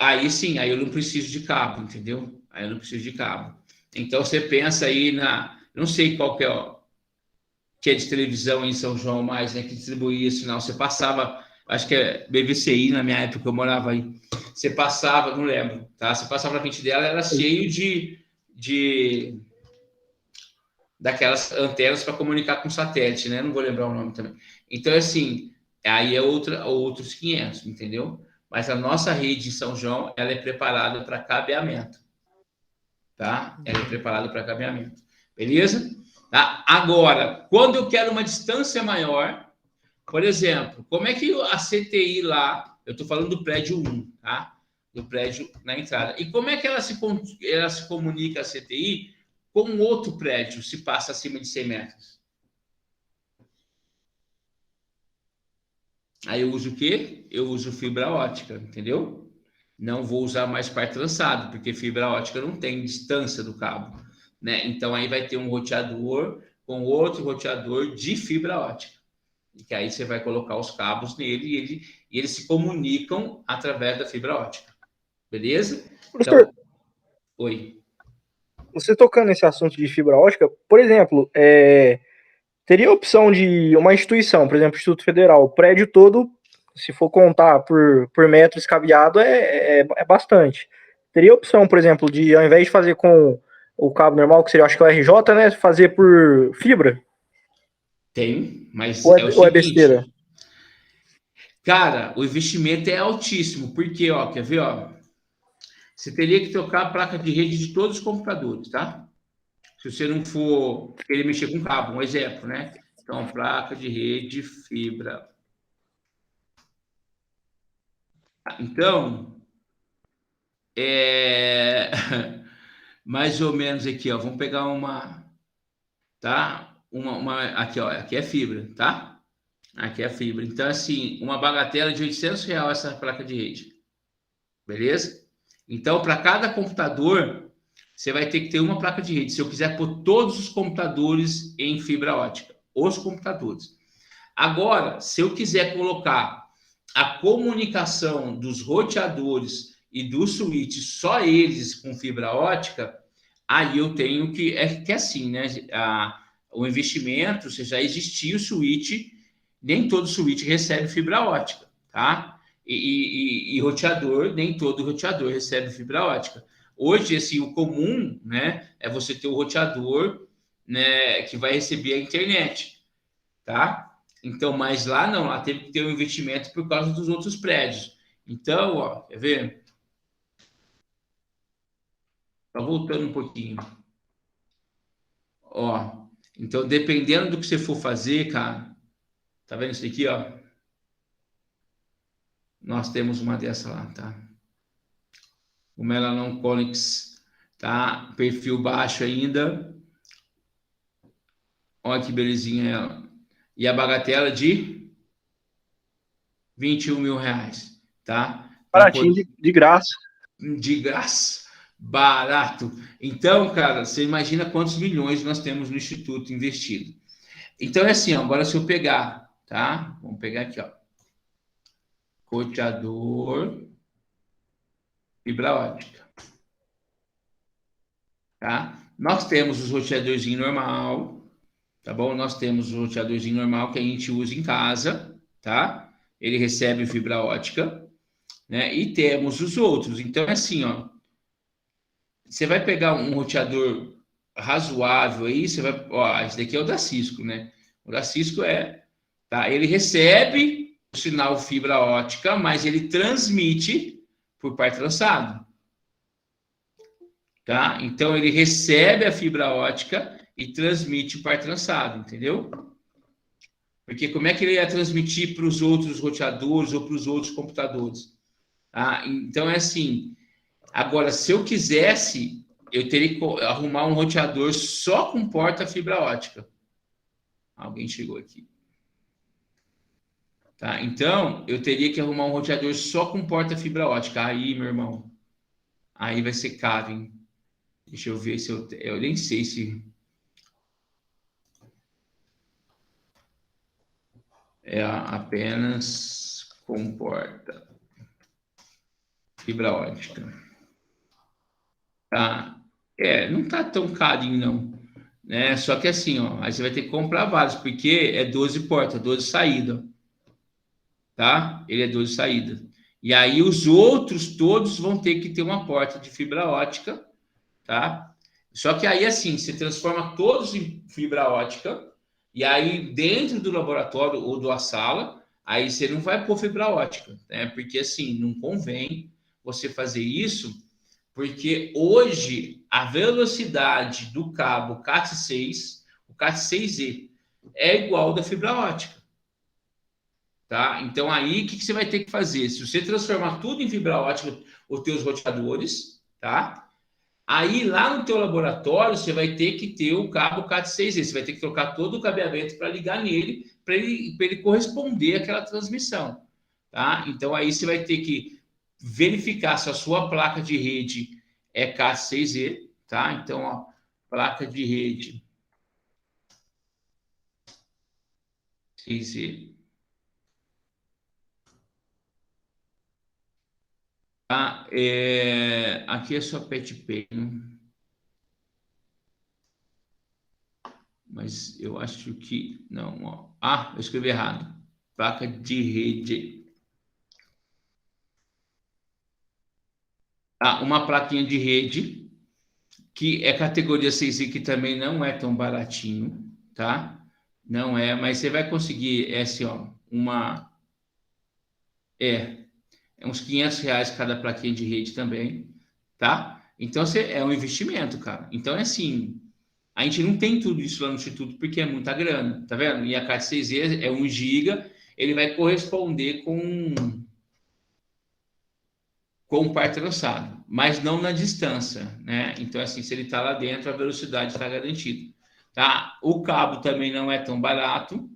aí sim, aí eu não preciso de cabo, entendeu? Aí eu não preciso de cabo. Então você pensa aí não sei qual que é, que é de televisão em São João mais, né, que distribuía sinal. Você passava, acho que é BVCI na minha época, eu morava aí. Você passava, não lembro, tá? Você passava na frente dela, era cheio de daquelas antenas para comunicar com satélite, né? Não vou lembrar o nome também. Então, assim, aí é outros 500, entendeu? Mas a nossa rede em São João, ela é preparada para cabeamento, tá? Ela é preparada para cabeamento, beleza? Tá? Agora, quando eu quero uma distância maior, por exemplo, como é que a CTI lá, eu estou falando do prédio 1, tá? Do prédio na entrada. E como é que ela se comunica, a CTI, com outro prédio, se passa acima de 100 metros? Aí eu uso o quê? Eu uso fibra ótica, entendeu? Não vou usar mais par trançado, porque fibra ótica não tem distância do cabo, né? Então aí vai ter um roteador com outro roteador de fibra ótica. E que aí você vai colocar os cabos nele e eles se comunicam através da fibra ótica. Beleza? Professor, Então, oi. você tocando nesse assunto de fibra ótica, por exemplo, teria a opção de uma instituição, por exemplo, Instituto Federal, o prédio todo, se for contar por metro escabeado, é bastante. Teria a opção, por exemplo, de ao invés de fazer com o cabo normal, que seria, acho que é o RJ, né, fazer por fibra? Tem, mas Ou é o ou é besteira? seguinte, cara, o investimento é altíssimo, porque, ó, quer ver, ó? você teria que trocar a placa de rede de todos os computadores, tá? Se você não for querer mexer com cabo, um exemplo, né? Então, placa de rede fibra. Então, mais ou menos aqui, ó. Vamos pegar uma, tá? Aqui, ó. Aqui é fibra, tá? Aqui é fibra. Então, assim, uma bagatela de R$ 800 essa placa de rede. Beleza? Então, para cada computador, você vai ter que ter uma placa de rede. Se eu quiser pôr todos os computadores em fibra ótica, os computadores. Agora, se eu quiser colocar a comunicação dos roteadores e do switch, só eles com fibra ótica, aí eu tenho que é assim, né? O investimento, se já existia o switch, nem todo switch recebe fibra ótica, tá? E roteador, nem todo roteador recebe fibra ótica. Hoje, assim, o comum, né, é você ter o roteador, né, que vai receber a internet, tá? Então, mas lá não, lá teve que ter um investimento por causa dos outros prédios. Então, ó, quer ver? Tá voltando um pouquinho. Ó, então, dependendo do que você for fazer, cara, tá vendo isso aqui, ó? Nós temos uma dessa lá, tá? O Melanon Conix, tá? Perfil baixo ainda. Olha que belezinha ela. E a bagatela de R$ 21.000, tá? Para Baratinho poder de graça. de graça, barato. Então, cara, você imagina quantos milhões nós temos no Instituto investido. Então é assim, ó, agora se eu pegar, tá? Vamos pegar aqui, ó. Roteador, fibra ótica, tá? Nós temos os roteadorzinho normal, tá bom? Nós temos o roteadorzinho normal que a gente usa em casa, tá? Ele recebe fibra ótica, né? E temos os outros. Então é assim, ó. Você vai pegar um roteador razoável aí, você vai, ó, esse daqui é o da Cisco, né? O da Cisco tá? Ele recebe o sinal fibra ótica, mas ele transmite por par trançado, tá? Então ele recebe a fibra ótica e transmite par trançado, entendeu? Porque como é que ele ia transmitir para os outros roteadores ou para os outros computadores? Então é assim. Agora, se eu quisesse, eu teria que arrumar um roteador só com porta fibra ótica. Alguém chegou aqui. Tá? Então, eu teria que arrumar um roteador só com porta fibra ótica. Aí, meu irmão, aí vai ser caro, hein? Deixa eu ver se eu nem sei se é apenas com porta fibra ótica. Tá? Não tá tão carinho, não. Né? Só que assim, ó, aí você vai ter que comprar vários, porque é 12 portas, 12 saídas. Tá? Ele é 12 saídas. E aí os outros todos vão ter que ter uma porta de fibra ótica, tá? Só que aí assim, você transforma todos em fibra ótica e aí dentro do laboratório ou da sala, aí você não vai pôr fibra ótica, né? Porque assim, não convém você fazer isso, porque hoje a velocidade do cabo Cat6, o Cat6e, é igual da fibra ótica. Tá? Então, aí, o que você vai ter que fazer? Se você transformar tudo em fibra ótica, os teus roteadores, tá? Aí, lá no teu laboratório, você vai ter que ter o cabo Cat6e. Você vai ter que trocar todo o cabeamento para ligar nele, para ele corresponder àquela transmissão, tá? Então, aí você vai ter que verificar se a sua placa de rede é Cat6e, tá? Então, ó, placa de rede 6E. Aqui é só pet payment, mas eu acho que não. Ó. Eu escrevi errado. Placa de rede. Uma plaquinha de rede que é categoria 6i, que também não é tão baratinho, tá? Não é, mas você vai conseguir, assim, ó, é uns R$ 500 cada plaquinha de rede também, tá? Então, é um investimento, cara. Então, é assim, a gente não tem tudo isso lá no Instituto porque é muita grana, tá vendo? E a caixa 6E é 1 giga, ele vai corresponder com um par trançado, mas não na distância, né? Então, assim, se ele está lá dentro, a velocidade está garantida, tá? O cabo também não é tão barato,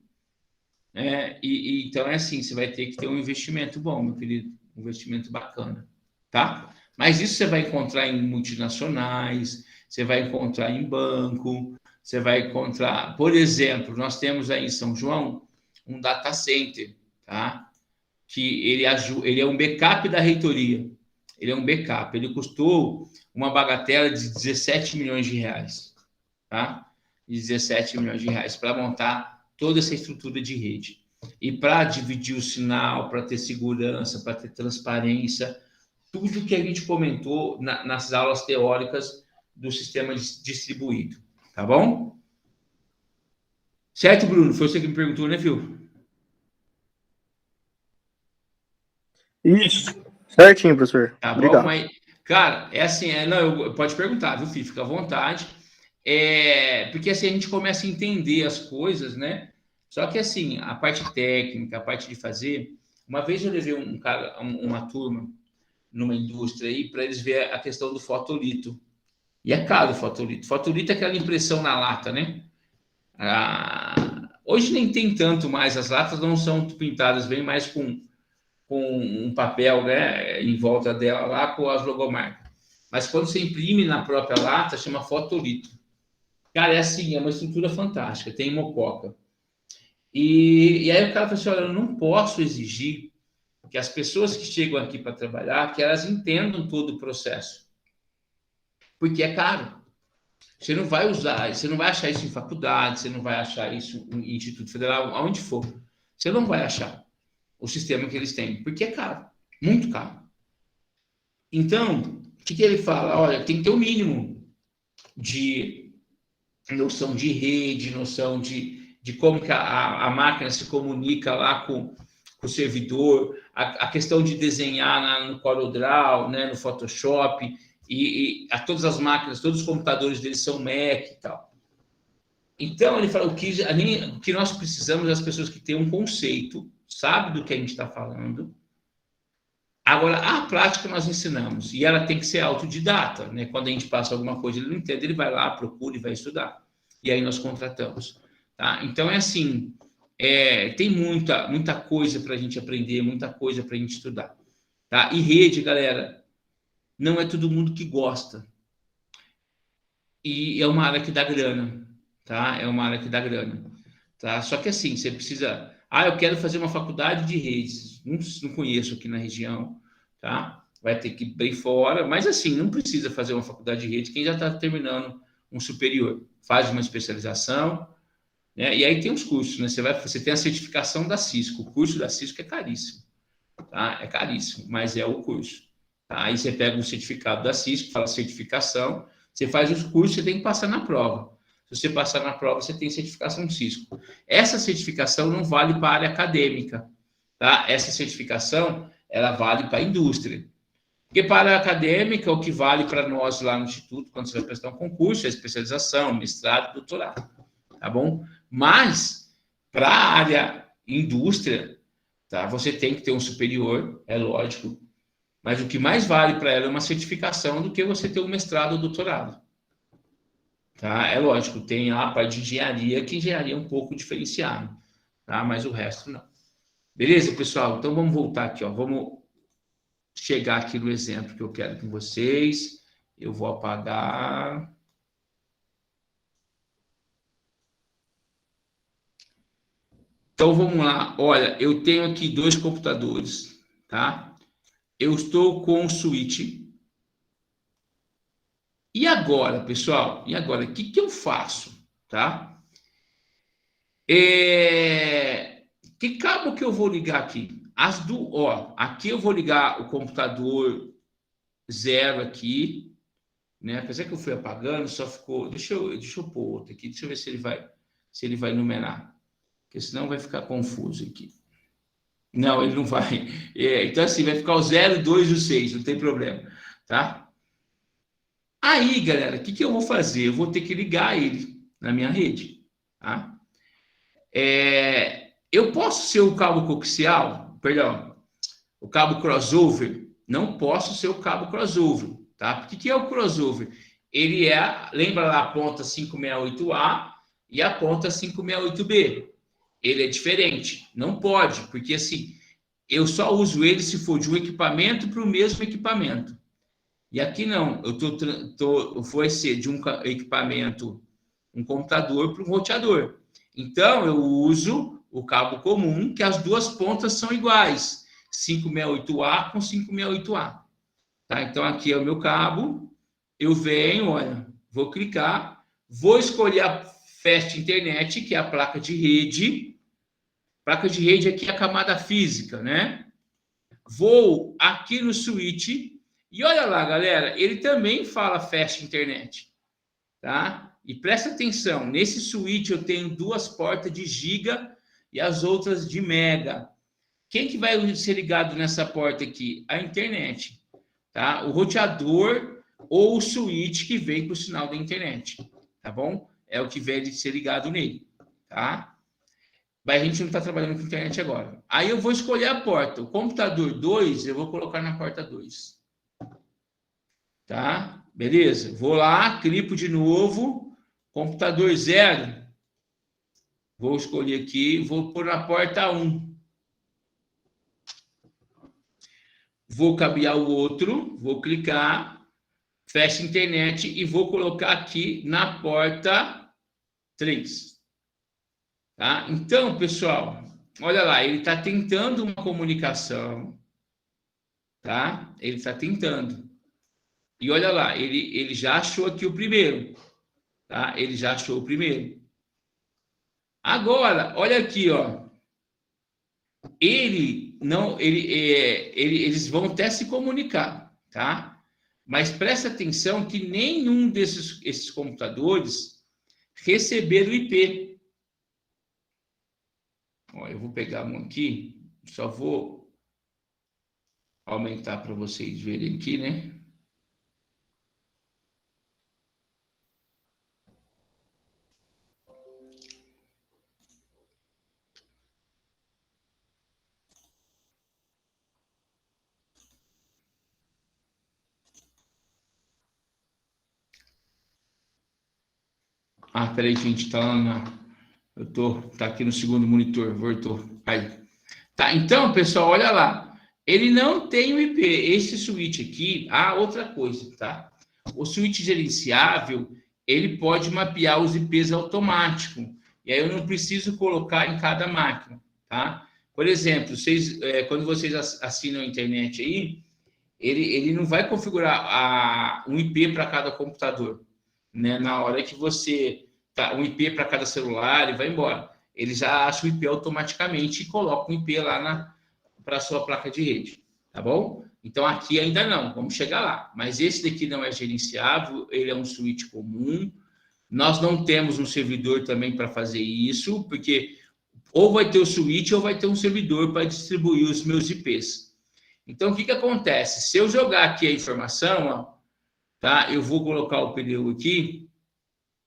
né? Então, é assim, você vai ter que ter um investimento bom, meu querido, um investimento bacana, tá? Mas isso você vai encontrar em multinacionais, você vai encontrar em banco, você vai encontrar, por exemplo, nós temos aí em São João um data center, tá? Que ele é um backup da reitoria. Ele é um backup. Ele custou uma bagatela de 17 milhões de reais, tá? De 17 milhões de reais para montar toda essa estrutura de rede. E para dividir o sinal, para ter segurança, para ter transparência, tudo que a gente comentou nas aulas teóricas do sistema distribuído, tá bom? Certo, Bruno? Foi você que me perguntou, né, Phil? Isso. Certinho, professor. Tá bom? Obrigado. Mas, cara, é assim, não, pode perguntar, viu, filho? Fica à vontade. Porque assim a gente começa a entender as coisas, né? Só que assim, a parte técnica, a parte de fazer. Uma vez eu levei uma turma numa indústria aí para eles ver a questão do fotolito. E é caro o fotolito. Fotolito é aquela impressão na lata, né? Hoje nem tem tanto mais, as latas não são pintadas, vem mais com um papel, né, em volta dela lá com as logomarcas. Mas quando você imprime na própria lata, chama fotolito. Cara, é assim, é uma estrutura fantástica, tem mococa. E aí o cara falou assim, olha, eu não posso exigir que as pessoas que chegam aqui para trabalhar, que elas entendam todo o processo. Porque é caro. Você não vai usar, você não vai achar isso em faculdade, você não vai achar isso em Instituto Federal, aonde for. Você não vai achar o sistema que eles têm, porque é caro, muito caro. Então, o que ele fala? Olha, tem que ter o mínimo de noção de rede, noção de como que a máquina se comunica lá com o servidor, a questão de desenhar no CorelDRAW, né, no Photoshop, e todas as máquinas, todos os computadores deles são Mac e tal. Então, ele fala, o que nós precisamos é as pessoas que têm um conceito, sabe do que a gente está falando. Agora, a prática nós ensinamos, e ela tem que ser autodidata, né? Quando a gente passa alguma coisa, ele não entende, ele vai lá, procura e vai estudar. E aí nós contratamos. Tá? Então, é assim, tem muita coisa para a gente aprender, muita coisa para a gente estudar. Tá? E rede, galera, não é todo mundo que gosta. E é uma área que dá grana, tá? É uma área que dá grana. Tá? Só que assim, você precisa... eu quero fazer uma faculdade de redes. Não conheço aqui na região, tá? Vai ter que ir bem fora, mas assim, não precisa fazer uma faculdade de rede quem já está terminando um superior. Faz uma especialização, né? E aí tem os cursos, né? Você tem a certificação da Cisco. O curso da Cisco é caríssimo, tá? É caríssimo, mas é o curso. Tá? Aí você pega um certificado da Cisco, fala certificação, você faz os cursos, você tem que passar na prova. Se você passar na prova, você tem certificação Cisco. Essa certificação não vale para a área acadêmica, tá? Essa certificação, ela vale para a indústria. Porque para a área acadêmica, o que vale para nós lá no Instituto, quando você vai prestar um concurso, é especialização, mestrado, doutorado, tá bom? Mas, para a área indústria, tá? Você tem que ter um superior, é lógico, mas o que mais vale para ela é uma certificação do que você ter um mestrado ou doutorado. Tá? É lógico, tem a parte de engenharia, que engenharia é um pouco diferenciada, tá? Mas o resto não. Beleza, pessoal? Então vamos voltar aqui, ó. Vamos chegar aqui no exemplo que eu quero com vocês. Eu vou apagar. Então vamos lá. Olha, eu tenho aqui 2 computadores, tá? Eu estou com o switch. E agora, pessoal? E agora? O que eu faço? Tá? Que cabo que eu vou ligar aqui? Aqui eu vou ligar o computador 0 aqui, né? Apesar que eu fui apagando, só ficou. Deixa eu pôr outro aqui, deixa eu ver se ele vai numerar, porque senão vai ficar confuso aqui. Não, ele não vai. Então, assim, vai ficar o 0, 2 e o 6, não tem problema, tá? Aí, galera, o que eu vou fazer? Eu vou ter que ligar ele na minha rede, tá? Eu posso ser o cabo coaxial, perdão, o cabo crossover? Não posso ser o cabo crossover, tá? O que é o crossover? Ele lembra lá a ponta 568A e a ponta 568B. Ele é diferente, não pode, porque assim, eu só uso ele se for de um equipamento para o mesmo equipamento. E aqui não, vai ser de um equipamento, um computador para um roteador. Então, eu uso o cabo comum, que as duas pontas são iguais, 568A com 568A. Tá? Então, aqui é o meu cabo, eu venho, olha, vou clicar, vou escolher a Fast Internet, que é a placa de rede. Placa de rede aqui é a camada física, né? Vou aqui no switch, e olha lá, galera, ele também fala Fast Internet, tá? E presta atenção, nesse switch eu tenho duas portas de giga e as outras de mega. Quem que vai ser ligado nessa porta aqui? A internet, tá? O roteador ou o switch que vem com o sinal da internet, tá bom? É o que vem de ser ligado nele, tá? Mas a gente não está trabalhando com internet agora. Aí eu vou escolher a porta. O computador 2, eu vou colocar na porta 2. Tá? Beleza? Vou lá, clico de novo. Computador 0. Vou escolher aqui, vou pôr na porta 1. Vou cabear o outro, vou clicar, fecha a internet e vou colocar aqui na porta 3. Tá? Então, pessoal, olha lá, ele está tentando uma comunicação, tá? Ele está tentando. E olha lá, ele já achou aqui o primeiro, tá? Ele já achou o primeiro. Agora, olha aqui, ó. Eles vão até se comunicar, tá? Mas presta atenção que nenhum esses computadores receberam IP. Ó, eu vou pegar um aqui, só vou aumentar para vocês verem aqui, né? Peraí, gente, tá lá tá aqui no segundo monitor, voltou. Aí. Tá, então, pessoal, olha lá. Ele não tem o IP. Esse switch aqui, outra coisa, tá? O switch gerenciável, ele pode mapear os IPs automático. E aí eu não preciso colocar em cada máquina, tá? Por exemplo, quando vocês assinam a internet aí, ele não vai configurar um IP para cada computador, né? Na hora que você um IP para cada celular e vai embora. Ele já acha o IP automaticamente e coloca um IP lá para a sua placa de rede, tá bom? Então, aqui ainda não, vamos chegar lá. Mas esse daqui não é gerenciável, ele é um switch comum. Nós não temos um servidor também para fazer isso, porque ou vai ter o switch ou vai ter um servidor para distribuir os meus IPs. Então, o que acontece? Se eu jogar aqui a informação, ó, tá? Eu vou colocar o pneu aqui,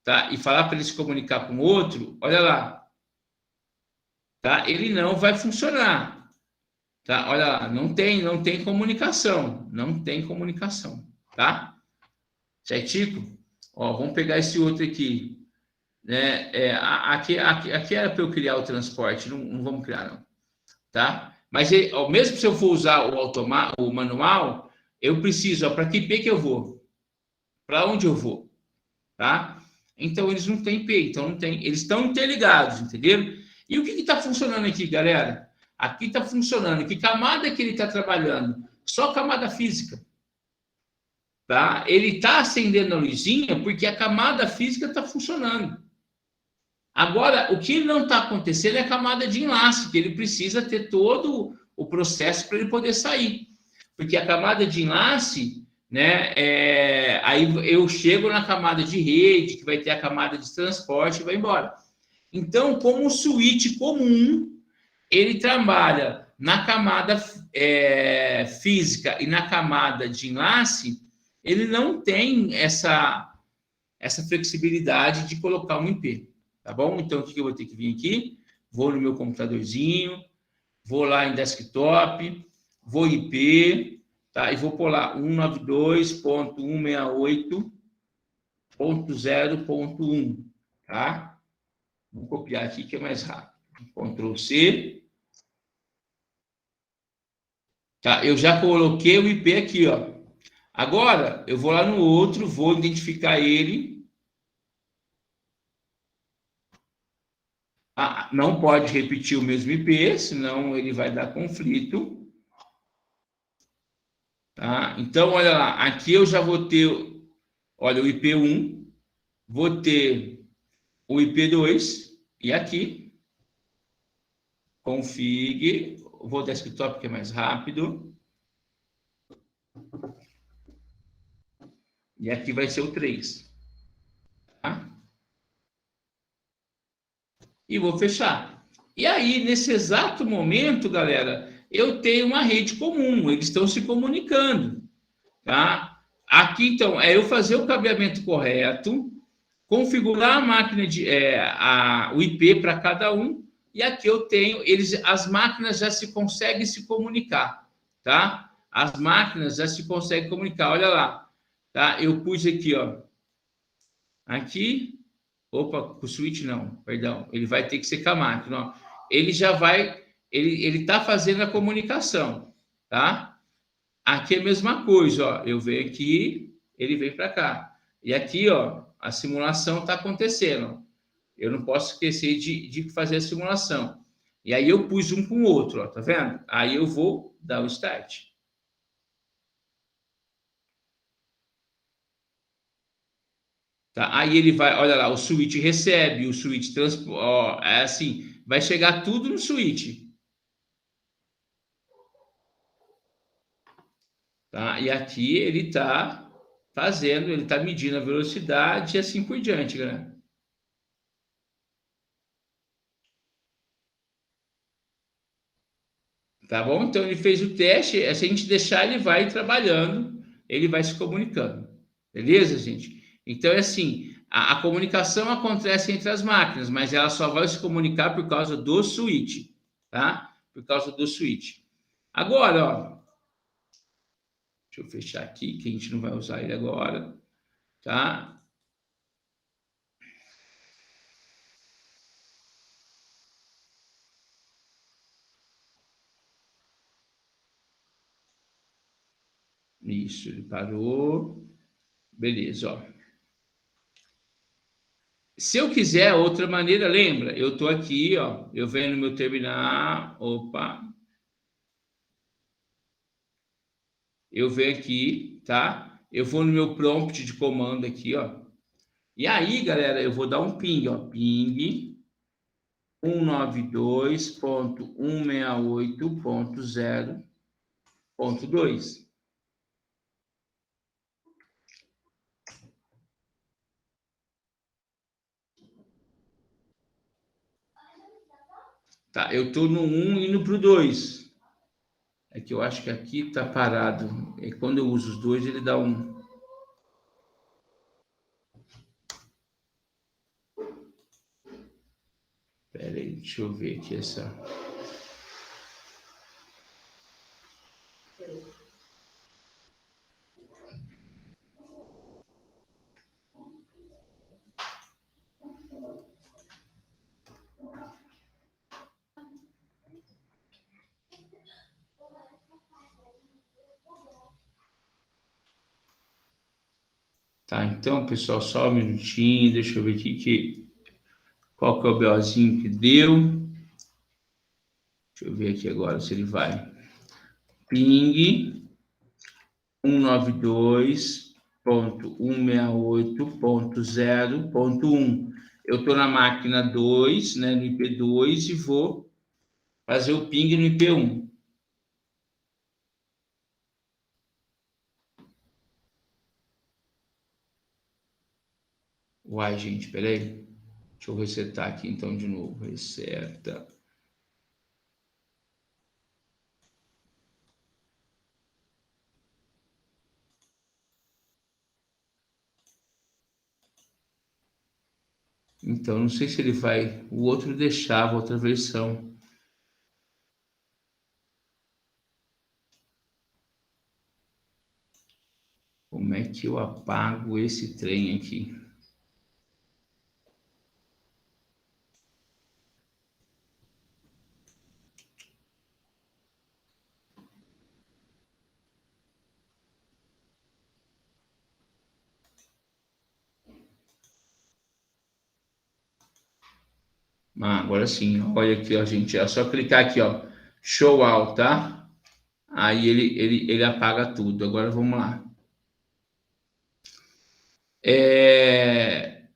tá? E falar para ele se comunicar com o outro, olha lá, tá? Ele não vai funcionar, tá? Olha lá, não tem comunicação, tá? Certinho? Ó, vamos pegar esse outro aqui, né? Aqui era para eu criar o transporte, não vamos criar não, tá? Mas mesmo se eu for usar o manual, eu preciso, para que IP que eu vou? Para onde eu vou? Tá? Então, eles não têm IP, eles estão interligados, entenderam? E o que está funcionando aqui, galera? Aqui está funcionando, que camada que ele está trabalhando? Só camada física. Tá? Ele está acendendo a luzinha porque a camada física está funcionando. Agora, o que não está acontecendo é a camada de enlace, que ele precisa ter todo o processo para ele poder sair. Porque a camada de enlace, né, aí eu chego na camada de rede, que vai ter a camada de transporte e vai embora. Então, como o switch comum, ele trabalha na camada física e na camada de enlace, ele não tem essa flexibilidade de colocar um IP, tá bom? Então, o que eu vou ter que vir aqui? Vou no meu computadorzinho, vou lá em desktop, vou IP, tá? E vou pôr lá 192.168.0.1, tá? Vou copiar aqui que é mais rápido. Ctrl C. Tá? Eu já coloquei o IP aqui, ó. Agora, eu vou lá no outro, vou identificar ele. Ah, não pode repetir o mesmo IP, senão ele vai dar conflito. Tá? Então, olha lá, aqui eu já vou ter, olha, o IP1, vou ter o IP2, e aqui, config, vou desktop que é mais rápido, e aqui vai ser o 3. Tá? E vou fechar. E aí, nesse exato momento, galera, eu tenho uma rede comum, eles estão se comunicando, tá? Aqui, então, é eu fazer o cabeamento correto, configurar a máquina o IP para cada um, e aqui eu tenho, as máquinas já se conseguem se comunicar, tá? As máquinas já se conseguem comunicar, olha lá, tá? Eu pus aqui, ó, aqui, opa, o switch não, perdão, ele vai ter que ser com a máquina, ó. Ele já vai, ele está fazendo a comunicação, tá? Aqui é a mesma coisa, ó, eu venho aqui, ele vem para cá. E aqui, ó, a simulação está acontecendo. Eu não posso esquecer de fazer a simulação. E aí eu pus um com o outro, ó, tá vendo? Aí eu vou dar o start. Tá? Aí ele vai, olha lá, o switch recebe, o switch transporta, é assim, vai chegar tudo no switch. Tá? E aqui ele está fazendo, ele está medindo a velocidade e assim por diante, galera. Tá bom? Então ele fez o teste, se a gente deixar ele vai trabalhando, ele vai se comunicando. Beleza, gente? Então é assim, a comunicação acontece entre as máquinas, mas ela só vai se comunicar por causa do switch, tá? Por causa do switch. Agora, ó, deixa eu fechar aqui, que a gente não vai usar ele agora, tá? Isso, ele parou. Beleza, ó. Se eu quiser outra maneira, lembra? Eu tô aqui, ó. Eu venho no meu terminal. Opa. Eu venho aqui, tá? Eu vou no meu prompt de comando aqui, ó. E aí, galera, eu vou dar um ping, ó. Ping 192.168.0.2. Tá, eu tô no 1 indo pro 2. É que eu acho que aqui tá parado. E quando eu uso os dois, ele dá um. Pera aí, deixa eu ver aqui essa. Tá, então, pessoal, só um minutinho, deixa eu ver aqui qual que é o BOzinho que deu. Deixa eu ver aqui agora se ele vai. Ping 192.168.0.1. Eu estou na máquina 2, né, no IP2, e vou fazer o ping no IP1. Uai, gente, peraí. Deixa eu resetar aqui então de novo. Reseta. Então, não sei se ele vai... O outro deixava outra versão. Como é que eu apago esse trem aqui? Agora sim, olha aqui, ó, gente. É só clicar aqui, ó. Show all, tá? Aí ele apaga tudo. Agora vamos lá.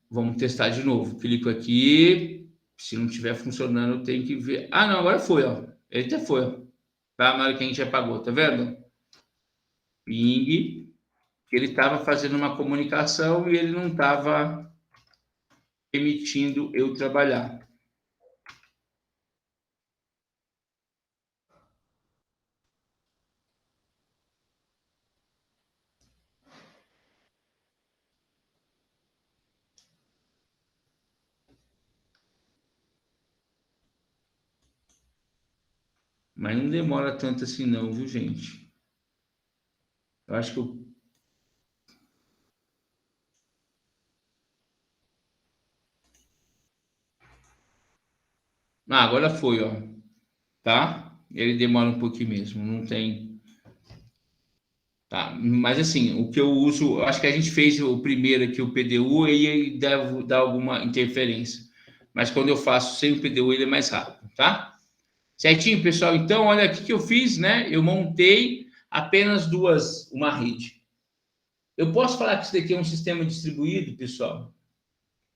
Vamos testar de novo. Clico aqui. Se não estiver funcionando, eu tenho que ver. Ah, não, agora foi, ó. Ele até foi, ó. Tá? Na hora que a gente apagou, tá vendo? Ping. Que ele estava fazendo uma comunicação e ele não estava permitindo eu trabalhar. Mas não demora tanto assim não, viu, gente? Eu acho que eu... agora foi, ó. Tá? Ele demora um pouquinho mesmo, não tem... Tá, mas assim, o que eu uso, acho que a gente fez o primeiro aqui, o PDU, e aí deve dar alguma interferência. Mas quando eu faço sem o PDU, ele é mais rápido, tá? Certinho, pessoal? Então, olha aqui que eu fiz, né? Eu montei apenas uma rede. Eu posso falar que isso daqui é um sistema distribuído, pessoal?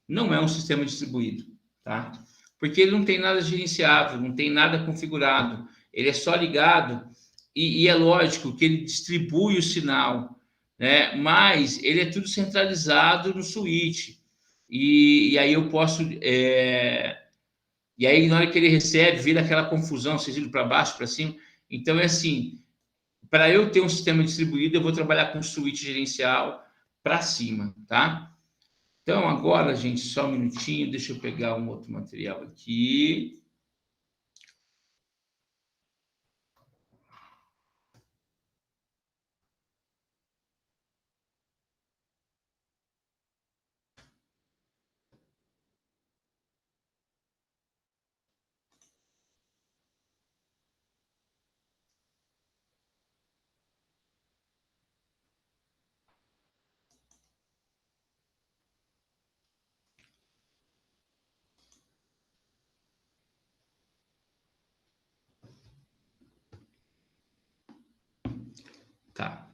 Não é um sistema distribuído, tá? Porque ele não tem nada gerenciável, não tem nada configurado. Ele é só ligado e é lógico que ele distribui o sinal, né? Mas ele é tudo centralizado no switch. E aí eu posso... E aí, na hora que ele recebe, vira aquela confusão, vocês indo para baixo, para cima. Então, é assim, para eu ter um sistema distribuído, eu vou trabalhar com switch gerencial para cima, tá? Então, agora, gente, só um minutinho, deixa eu pegar um outro material aqui. Tá.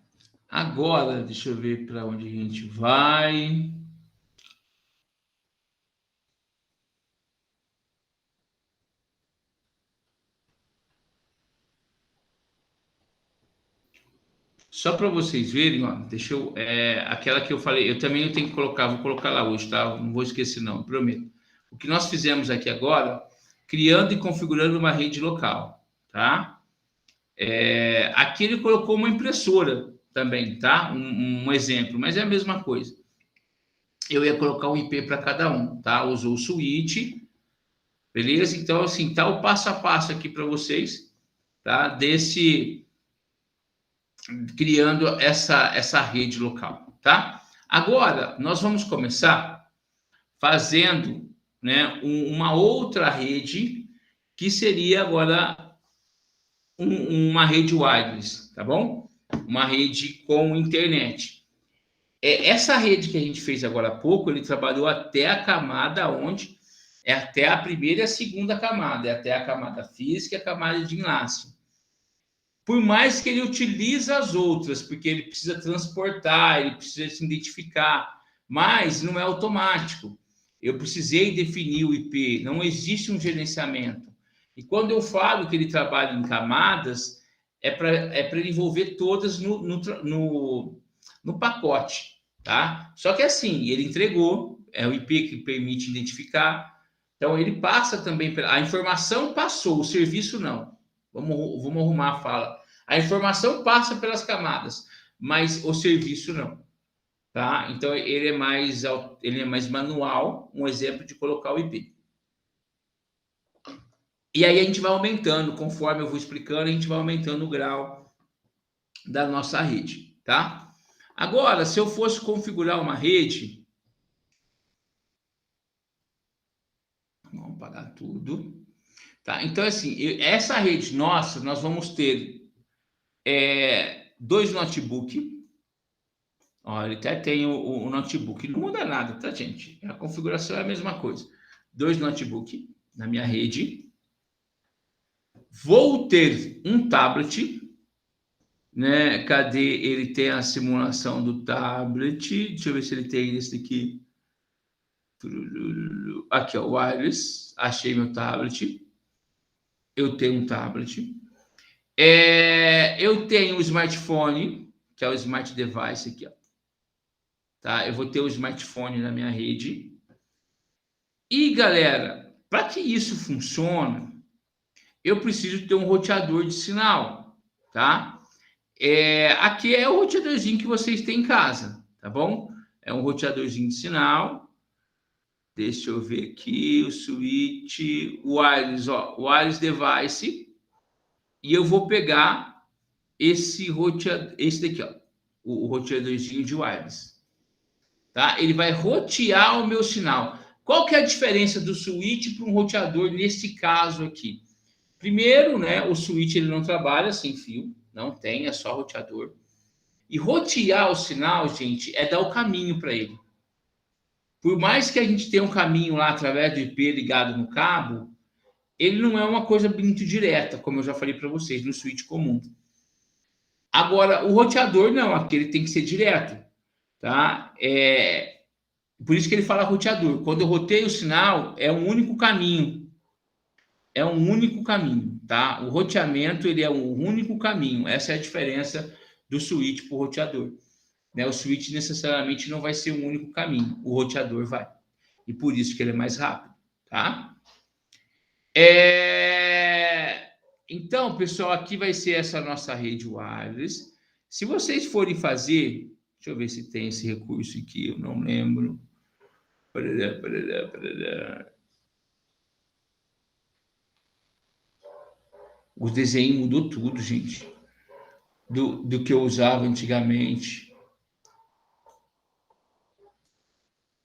Agora, deixa eu ver para onde a gente vai. Só para vocês verem, ó, deixa eu... aquela que eu falei, eu também tenho que colocar, vou colocar lá hoje, tá? Não vou esquecer não, prometo. O que nós fizemos aqui agora, criando e configurando uma rede local, tá? Aqui ele colocou uma impressora também, tá? Um exemplo, mas é a mesma coisa. Eu ia colocar um IP para cada um, tá? Usou o switch, beleza? Então, assim, tá o passo a passo aqui para vocês, tá? Criando essa rede local, tá? Agora, nós vamos começar fazendo, né, uma outra rede, que seria agora uma rede wireless, tá bom? Uma rede com internet. Essa rede que a gente fez agora há pouco, ele trabalhou até a camada onde é até a primeira e a segunda camada, é até a camada física e a camada de enlace. Por mais que ele utilize as outras, porque ele precisa transportar, ele precisa se identificar, mas não é automático. Eu precisei definir o IP, não existe um gerenciamento. E quando eu falo que ele trabalha em camadas, é para ele envolver todas no pacote, tá? Só que assim, ele entregou, é o IP que permite identificar, então ele passa também, a informação passou, o serviço não. Vamos arrumar a fala. A informação passa pelas camadas, mas o serviço não, tá? Então, ele é mais manual, um exemplo de colocar o IP. E aí a gente vai aumentando, conforme eu vou explicando, a gente vai aumentando o grau da nossa rede, tá? Agora, se eu fosse configurar uma rede, vamos apagar tudo, tá? Então, assim, essa rede nossa, nós vamos ter 2 notebooks. Ó, ele até tem o notebook, não muda nada, tá, gente? A configuração é a mesma coisa. 2 notebooks na minha rede. Vou ter um tablet, né? Cadê? Ele tem a simulação do tablet. Deixa eu ver se ele tem esse aqui. Aqui, ó, wireless. Achei meu tablet. Eu tenho um tablet. Eu tenho o smartphone, que é o smart device aqui, ó. Tá? Eu vou ter o smartphone na minha rede. E, galera, para que isso funcione, eu preciso ter um roteador de sinal, tá? Aqui é o roteadorzinho que vocês têm em casa, tá bom? É um roteadorzinho de sinal. Deixa eu ver aqui o switch wireless, ó, wireless device. E eu vou pegar esse daqui, ó, o roteadorzinho de wireless, tá? Ele vai rotear o meu sinal. Qual que é a diferença do switch para um roteador nesse caso aqui? Primeiro, né, o switch ele não trabalha sem fio, não tem, é só roteador. E rotear o sinal, gente, é dar o caminho para ele. Por mais que a gente tenha um caminho lá através do IP ligado no cabo, ele não é uma coisa muito direta, como eu já falei para vocês, no switch comum. Agora, o roteador não, aquele tem que ser direto, tá? Por isso que ele fala roteador. Quando eu roteio o sinal, é um único caminho. É um único caminho, tá? O roteamento, ele é um único caminho. Essa é a diferença do switch para o roteador. Né? O switch necessariamente não vai ser um único caminho. O roteador vai. E por isso que ele é mais rápido, tá? Então, pessoal, aqui vai ser essa nossa rede wireless. Se vocês forem fazer... Deixa eu ver se tem esse recurso aqui, eu não lembro. O desenho mudou tudo, gente. Do que eu usava antigamente.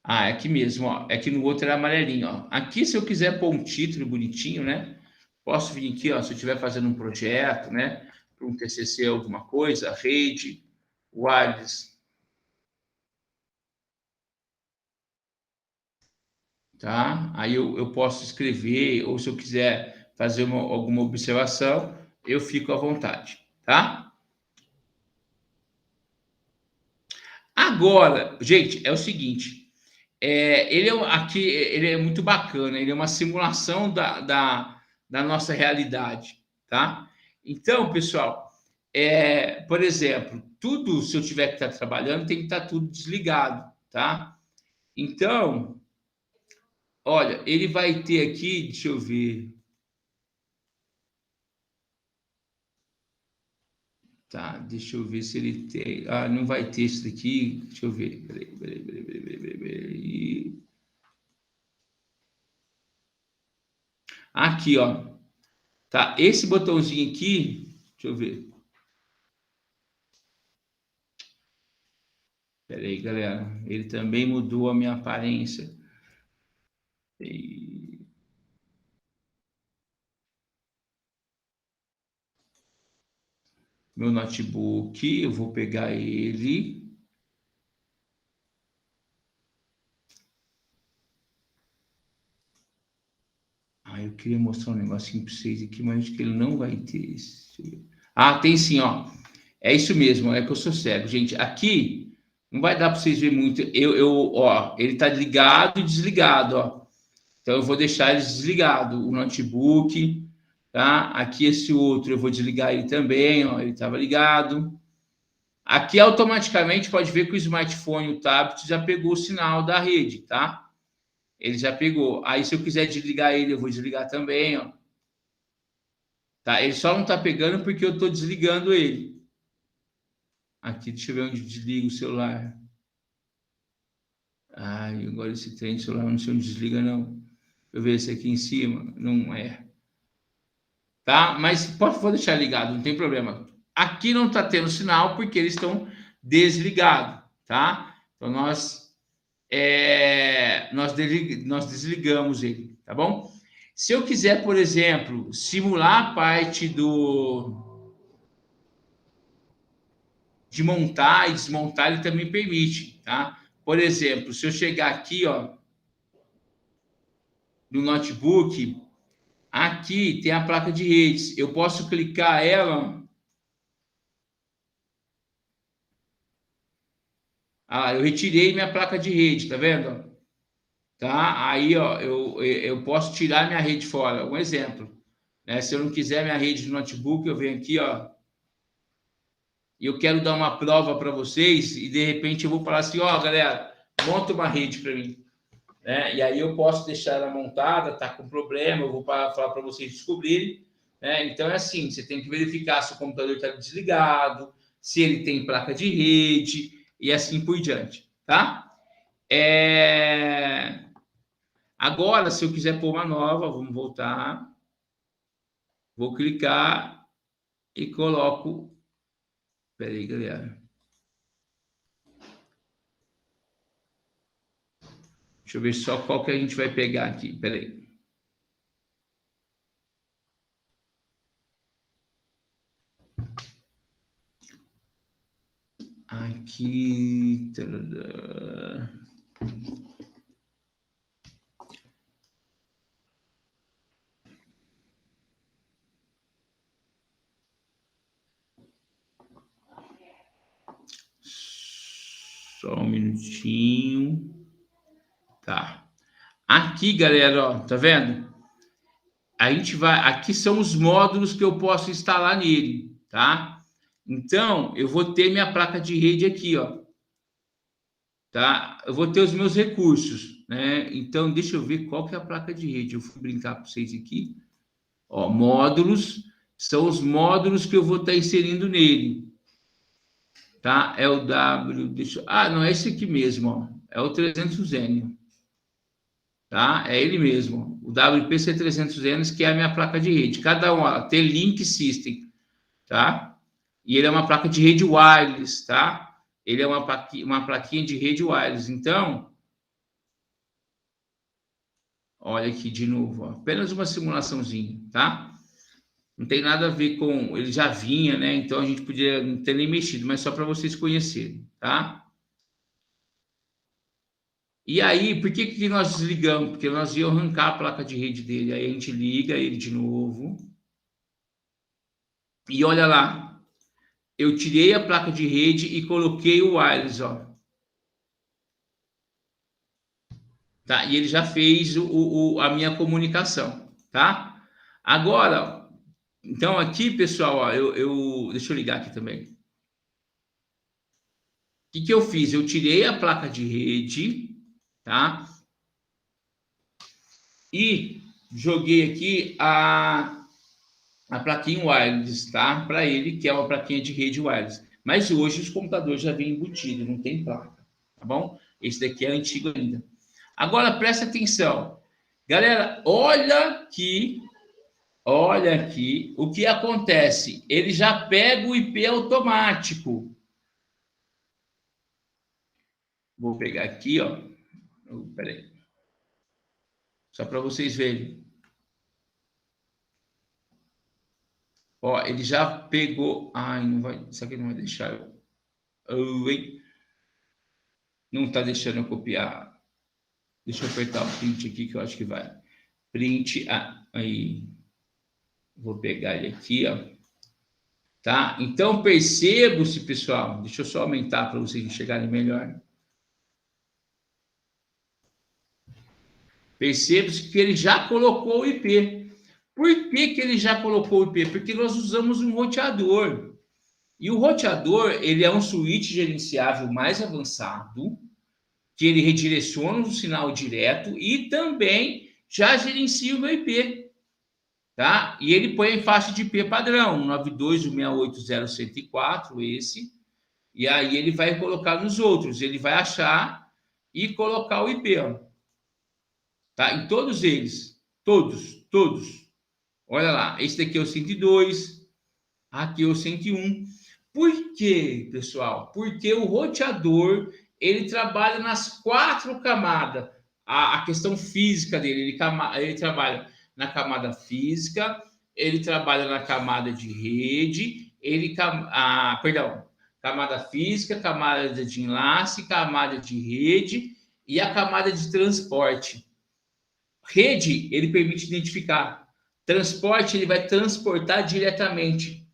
Ah, é aqui mesmo, ó. É que no outro era amarelinho, ó. Aqui, se eu quiser pôr um título bonitinho, né? Posso vir aqui, ó, se eu estiver fazendo um projeto, né? Para um TCC, alguma coisa, rede, wireless. Tá? Aí eu posso escrever, ou se eu quiser fazer alguma observação, eu fico à vontade, tá? Agora, gente, é o seguinte, ele é muito bacana, ele é uma simulação da nossa realidade, tá? Então, pessoal, por exemplo, tudo, se eu tiver que estar trabalhando, tem que estar tudo desligado, tá? Então, olha, ele vai ter aqui, deixa eu ver. Tá, deixa eu ver se ele tem. Ah, não vai ter isso daqui. Deixa eu ver. Peraí. Aqui, ó. Tá, esse botãozinho aqui. Deixa eu ver. Peraí, galera. Ele também mudou a minha aparência. Meu notebook, eu vou pegar ele. Ah, eu queria mostrar um negocinho para vocês aqui, mas acho que ele não vai ter. Ah, tem sim, ó. É isso mesmo, é que eu sou cego. Gente, aqui não vai dar para vocês verem muito. Ó, ele tá ligado e desligado, ó. Então eu vou deixar ele desligado, o notebook, tá? Aqui esse outro eu vou desligar ele também, ó, ele estava ligado. Aqui automaticamente pode ver que o smartphone, o tablet já pegou o sinal da rede, tá? Ele já pegou. Aí se eu quiser desligar ele, eu vou desligar também, ó. Tá? Ele só não tá pegando porque eu tô desligando ele. Aqui, deixa eu ver onde desliga o celular. Ai, agora esse trem de celular não sei onde desliga, não. Deixa eu ver esse aqui em cima. Não é. Tá? Mas pode deixar ligado, não tem problema. Aqui não está tendo sinal porque eles estão desligados, tá? Então, nós desligamos ele, tá bom? Se eu quiser, por exemplo, simular a parte de montar e desmontar, ele também permite, tá? Por exemplo, se eu chegar aqui, ó, no notebook, aqui tem a placa de redes. Eu posso clicar ela. Ah, eu retirei minha placa de rede, tá vendo? Tá? Aí, ó, eu posso tirar minha rede fora. Um exemplo, né? Se eu não quiser minha rede no notebook, eu venho aqui, ó, e eu quero dar uma prova para vocês e de repente eu vou falar assim, ó, galera, monta uma rede para mim. Né? E aí eu posso deixar ela montada, tá com problema, eu vou falar para vocês descobrirem. Né? Então é assim, você tem que verificar se o computador está desligado, se ele tem placa de rede e assim por diante, tá? Agora, se eu quiser pôr uma nova, vamos voltar, vou clicar e coloco. Espera aí, galera. Deixa eu ver só qual que a gente vai pegar aqui. Espera aí. Aqui. Só um minutinho. Tá. Aqui, galera, ó, tá vendo? A gente vai. Aqui são os módulos que eu posso instalar nele, tá? Então, eu vou ter minha placa de rede aqui, ó. Tá? Eu vou ter os meus recursos, né? Então, deixa eu ver qual que é a placa de rede. Eu vou brincar com vocês aqui. Ó, módulos são os módulos que eu vou estar inserindo nele. Tá? É o não, é esse aqui mesmo, ó. É o 300N. Tá? É ele mesmo. O WPC300N, que é a minha placa de rede. Cada um, ó, T-Link System, tá? E ele é uma placa de rede wireless, tá? Ele é uma plaquinha de rede wireless. Então, olha aqui de novo, ó, apenas uma simulaçãozinha, tá? Não tem nada a ver com... Ele já vinha, né? Então, a gente podia não ter nem mexido, mas só para vocês conhecerem, tá? E aí, por que nós desligamos? Porque nós íamos arrancar a placa de rede dele. Aí a gente liga ele de novo. E olha lá. Eu tirei a placa de rede e coloquei o wireless, ó. Tá? E ele já fez a minha comunicação, tá? Agora, então aqui, pessoal, ó, deixa eu ligar aqui também. O que eu fiz? Eu tirei a placa de rede, tá? E joguei aqui a plaquinha wireless, tá? Para ele, que é uma plaquinha de rede wireless. Mas hoje os computadores já vêm embutidos, não tem placa, tá bom? Esse daqui é antigo ainda. Agora, presta atenção. Galera, olha aqui o que acontece. Ele já pega o IP automático. Vou pegar aqui, ó. Peraí. Só para vocês verem. Ó, ele já pegou... Ai, não vai... Isso aqui não vai deixar eu... Não está deixando eu copiar. Deixa eu apertar o print aqui, que eu acho que vai. Print, aí. Vou pegar ele aqui, ó. Tá? Então, percebo-se, pessoal. Deixa eu só aumentar para vocês enxergarem melhor. Percebe-se que ele já colocou o IP. Por que ele já colocou o IP? Porque nós usamos um roteador. E o roteador, ele é um switch gerenciável mais avançado, que ele redireciona o sinal direto e também já gerencia o meu IP, tá? E ele põe em faixa de IP padrão, 92.168.0.104, esse, e aí ele vai colocar nos outros, ele vai achar e colocar o IP, ó. Tá? Em todos eles. Todos. Olha lá, esse daqui é o 102, aqui é o 101. Por quê, pessoal? Porque o roteador, ele trabalha nas 4 camadas. A questão física dele, ele trabalha na camada física, ele trabalha na camada de rede, camada física, camada de enlace, camada de rede e a camada de transporte. Rede, ele permite identificar. Transporte, ele vai transportar diretamente,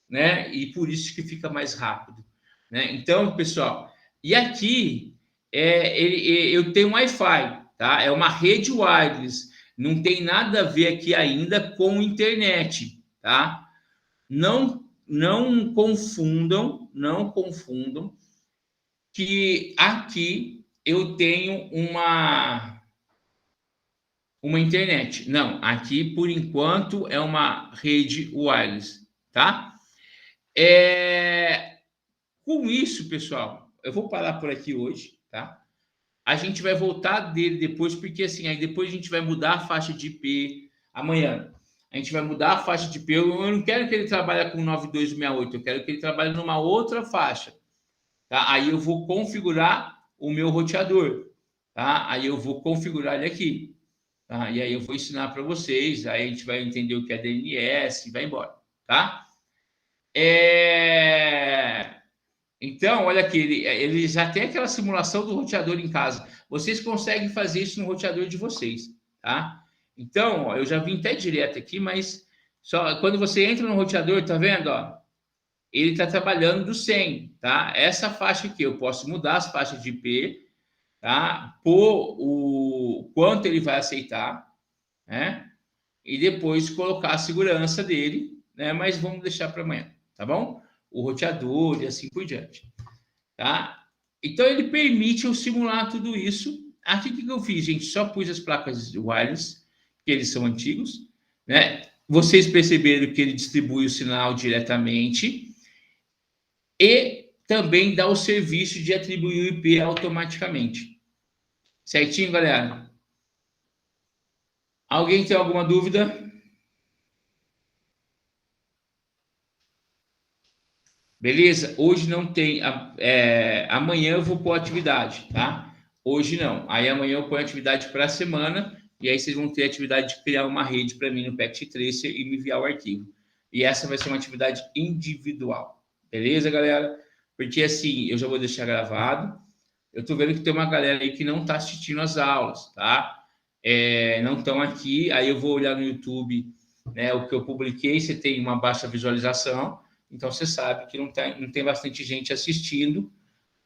né? E por isso que fica mais rápido, né? Então, pessoal, e aqui eu tenho um Wi-Fi, tá? É uma rede wireless, não tem nada a ver aqui ainda com internet, tá? Não confundam que aqui eu tenho uma internet. Não, aqui por enquanto é uma rede wireless, tá? Com isso, pessoal, eu vou parar por aqui hoje, tá? A gente vai voltar dele depois, porque assim, aí depois a gente vai mudar a faixa de IP amanhã. A gente vai mudar a faixa de IP. Eu não quero que ele trabalhe com 9268, eu quero que ele trabalhe numa outra faixa, tá? Aí eu vou configurar o meu roteador, tá? Aí eu vou configurar ele aqui. Tá? E aí eu vou ensinar para vocês, aí a gente vai entender o que é DNS e vai embora, tá? Então, olha aqui, ele já tem aquela simulação do roteador em casa. Vocês conseguem fazer isso no roteador de vocês, tá? Então, ó, eu já vim até direto aqui, mas só quando você entra no roteador, tá vendo, ó? Ele está trabalhando do 100, tá? Essa faixa aqui, eu posso mudar as faixas de IP, tá? Por o quanto ele vai aceitar, né? E depois colocar a segurança dele, né? Mas vamos deixar para amanhã, tá bom? O roteador e assim por diante, tá? Então ele permite eu simular tudo isso. Aqui o que eu fiz, gente? Só pus as placas wireless, que eles são antigos, né? Vocês perceberam que ele distribui o sinal diretamente e também dá o serviço de atribuir o IP automaticamente. Certinho, galera? Alguém tem alguma dúvida? Beleza? Hoje não tem. Amanhã eu vou pôr atividade, tá? Hoje não. Aí amanhã eu ponho atividade para a semana e aí vocês vão ter a atividade de criar uma rede para mim no Packet Tracer e me enviar o arquivo. E essa vai ser uma atividade individual. Beleza, galera? Porque assim, eu já vou deixar gravado. Eu tô vendo que tem uma galera aí que não está assistindo as aulas, tá? Não estão aqui. Aí eu vou olhar no YouTube, né, o que eu publiquei. Você tem uma baixa visualização. Então, você sabe que não tem bastante gente assistindo,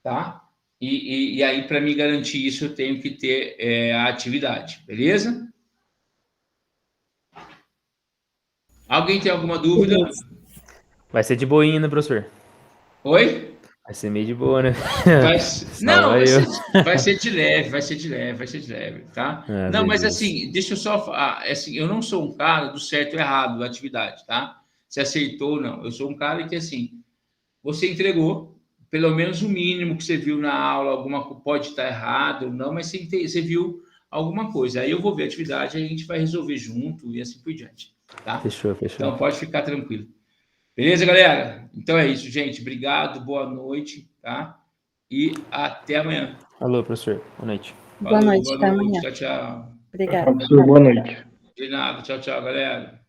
tá? E aí, para me garantir isso, eu tenho que ter a atividade, beleza? Alguém tem alguma dúvida? Vai ser de boinha, né, professor? Oi? Vai ser meio de boa, né? Não, vai ser de leve, tá? Não, mas assim, deixa eu só falar, assim, eu não sou um cara do certo ou errado da atividade, tá? Se acertou ou não. Eu sou um cara que, assim, você entregou pelo menos o mínimo que você viu na aula, pode estar errado ou não, mas você viu alguma coisa. Aí eu vou ver a atividade, aí a gente vai resolver junto e assim por diante, tá? Fechou. Então pode ficar tranquilo. Beleza, galera? Então é isso, gente. Obrigado, boa noite, tá? E até amanhã. Alô, professor. Boa noite. Boa noite, até amanhã. Tchau, tchau. Obrigada. Professor, boa noite. De nada. Tchau, galera.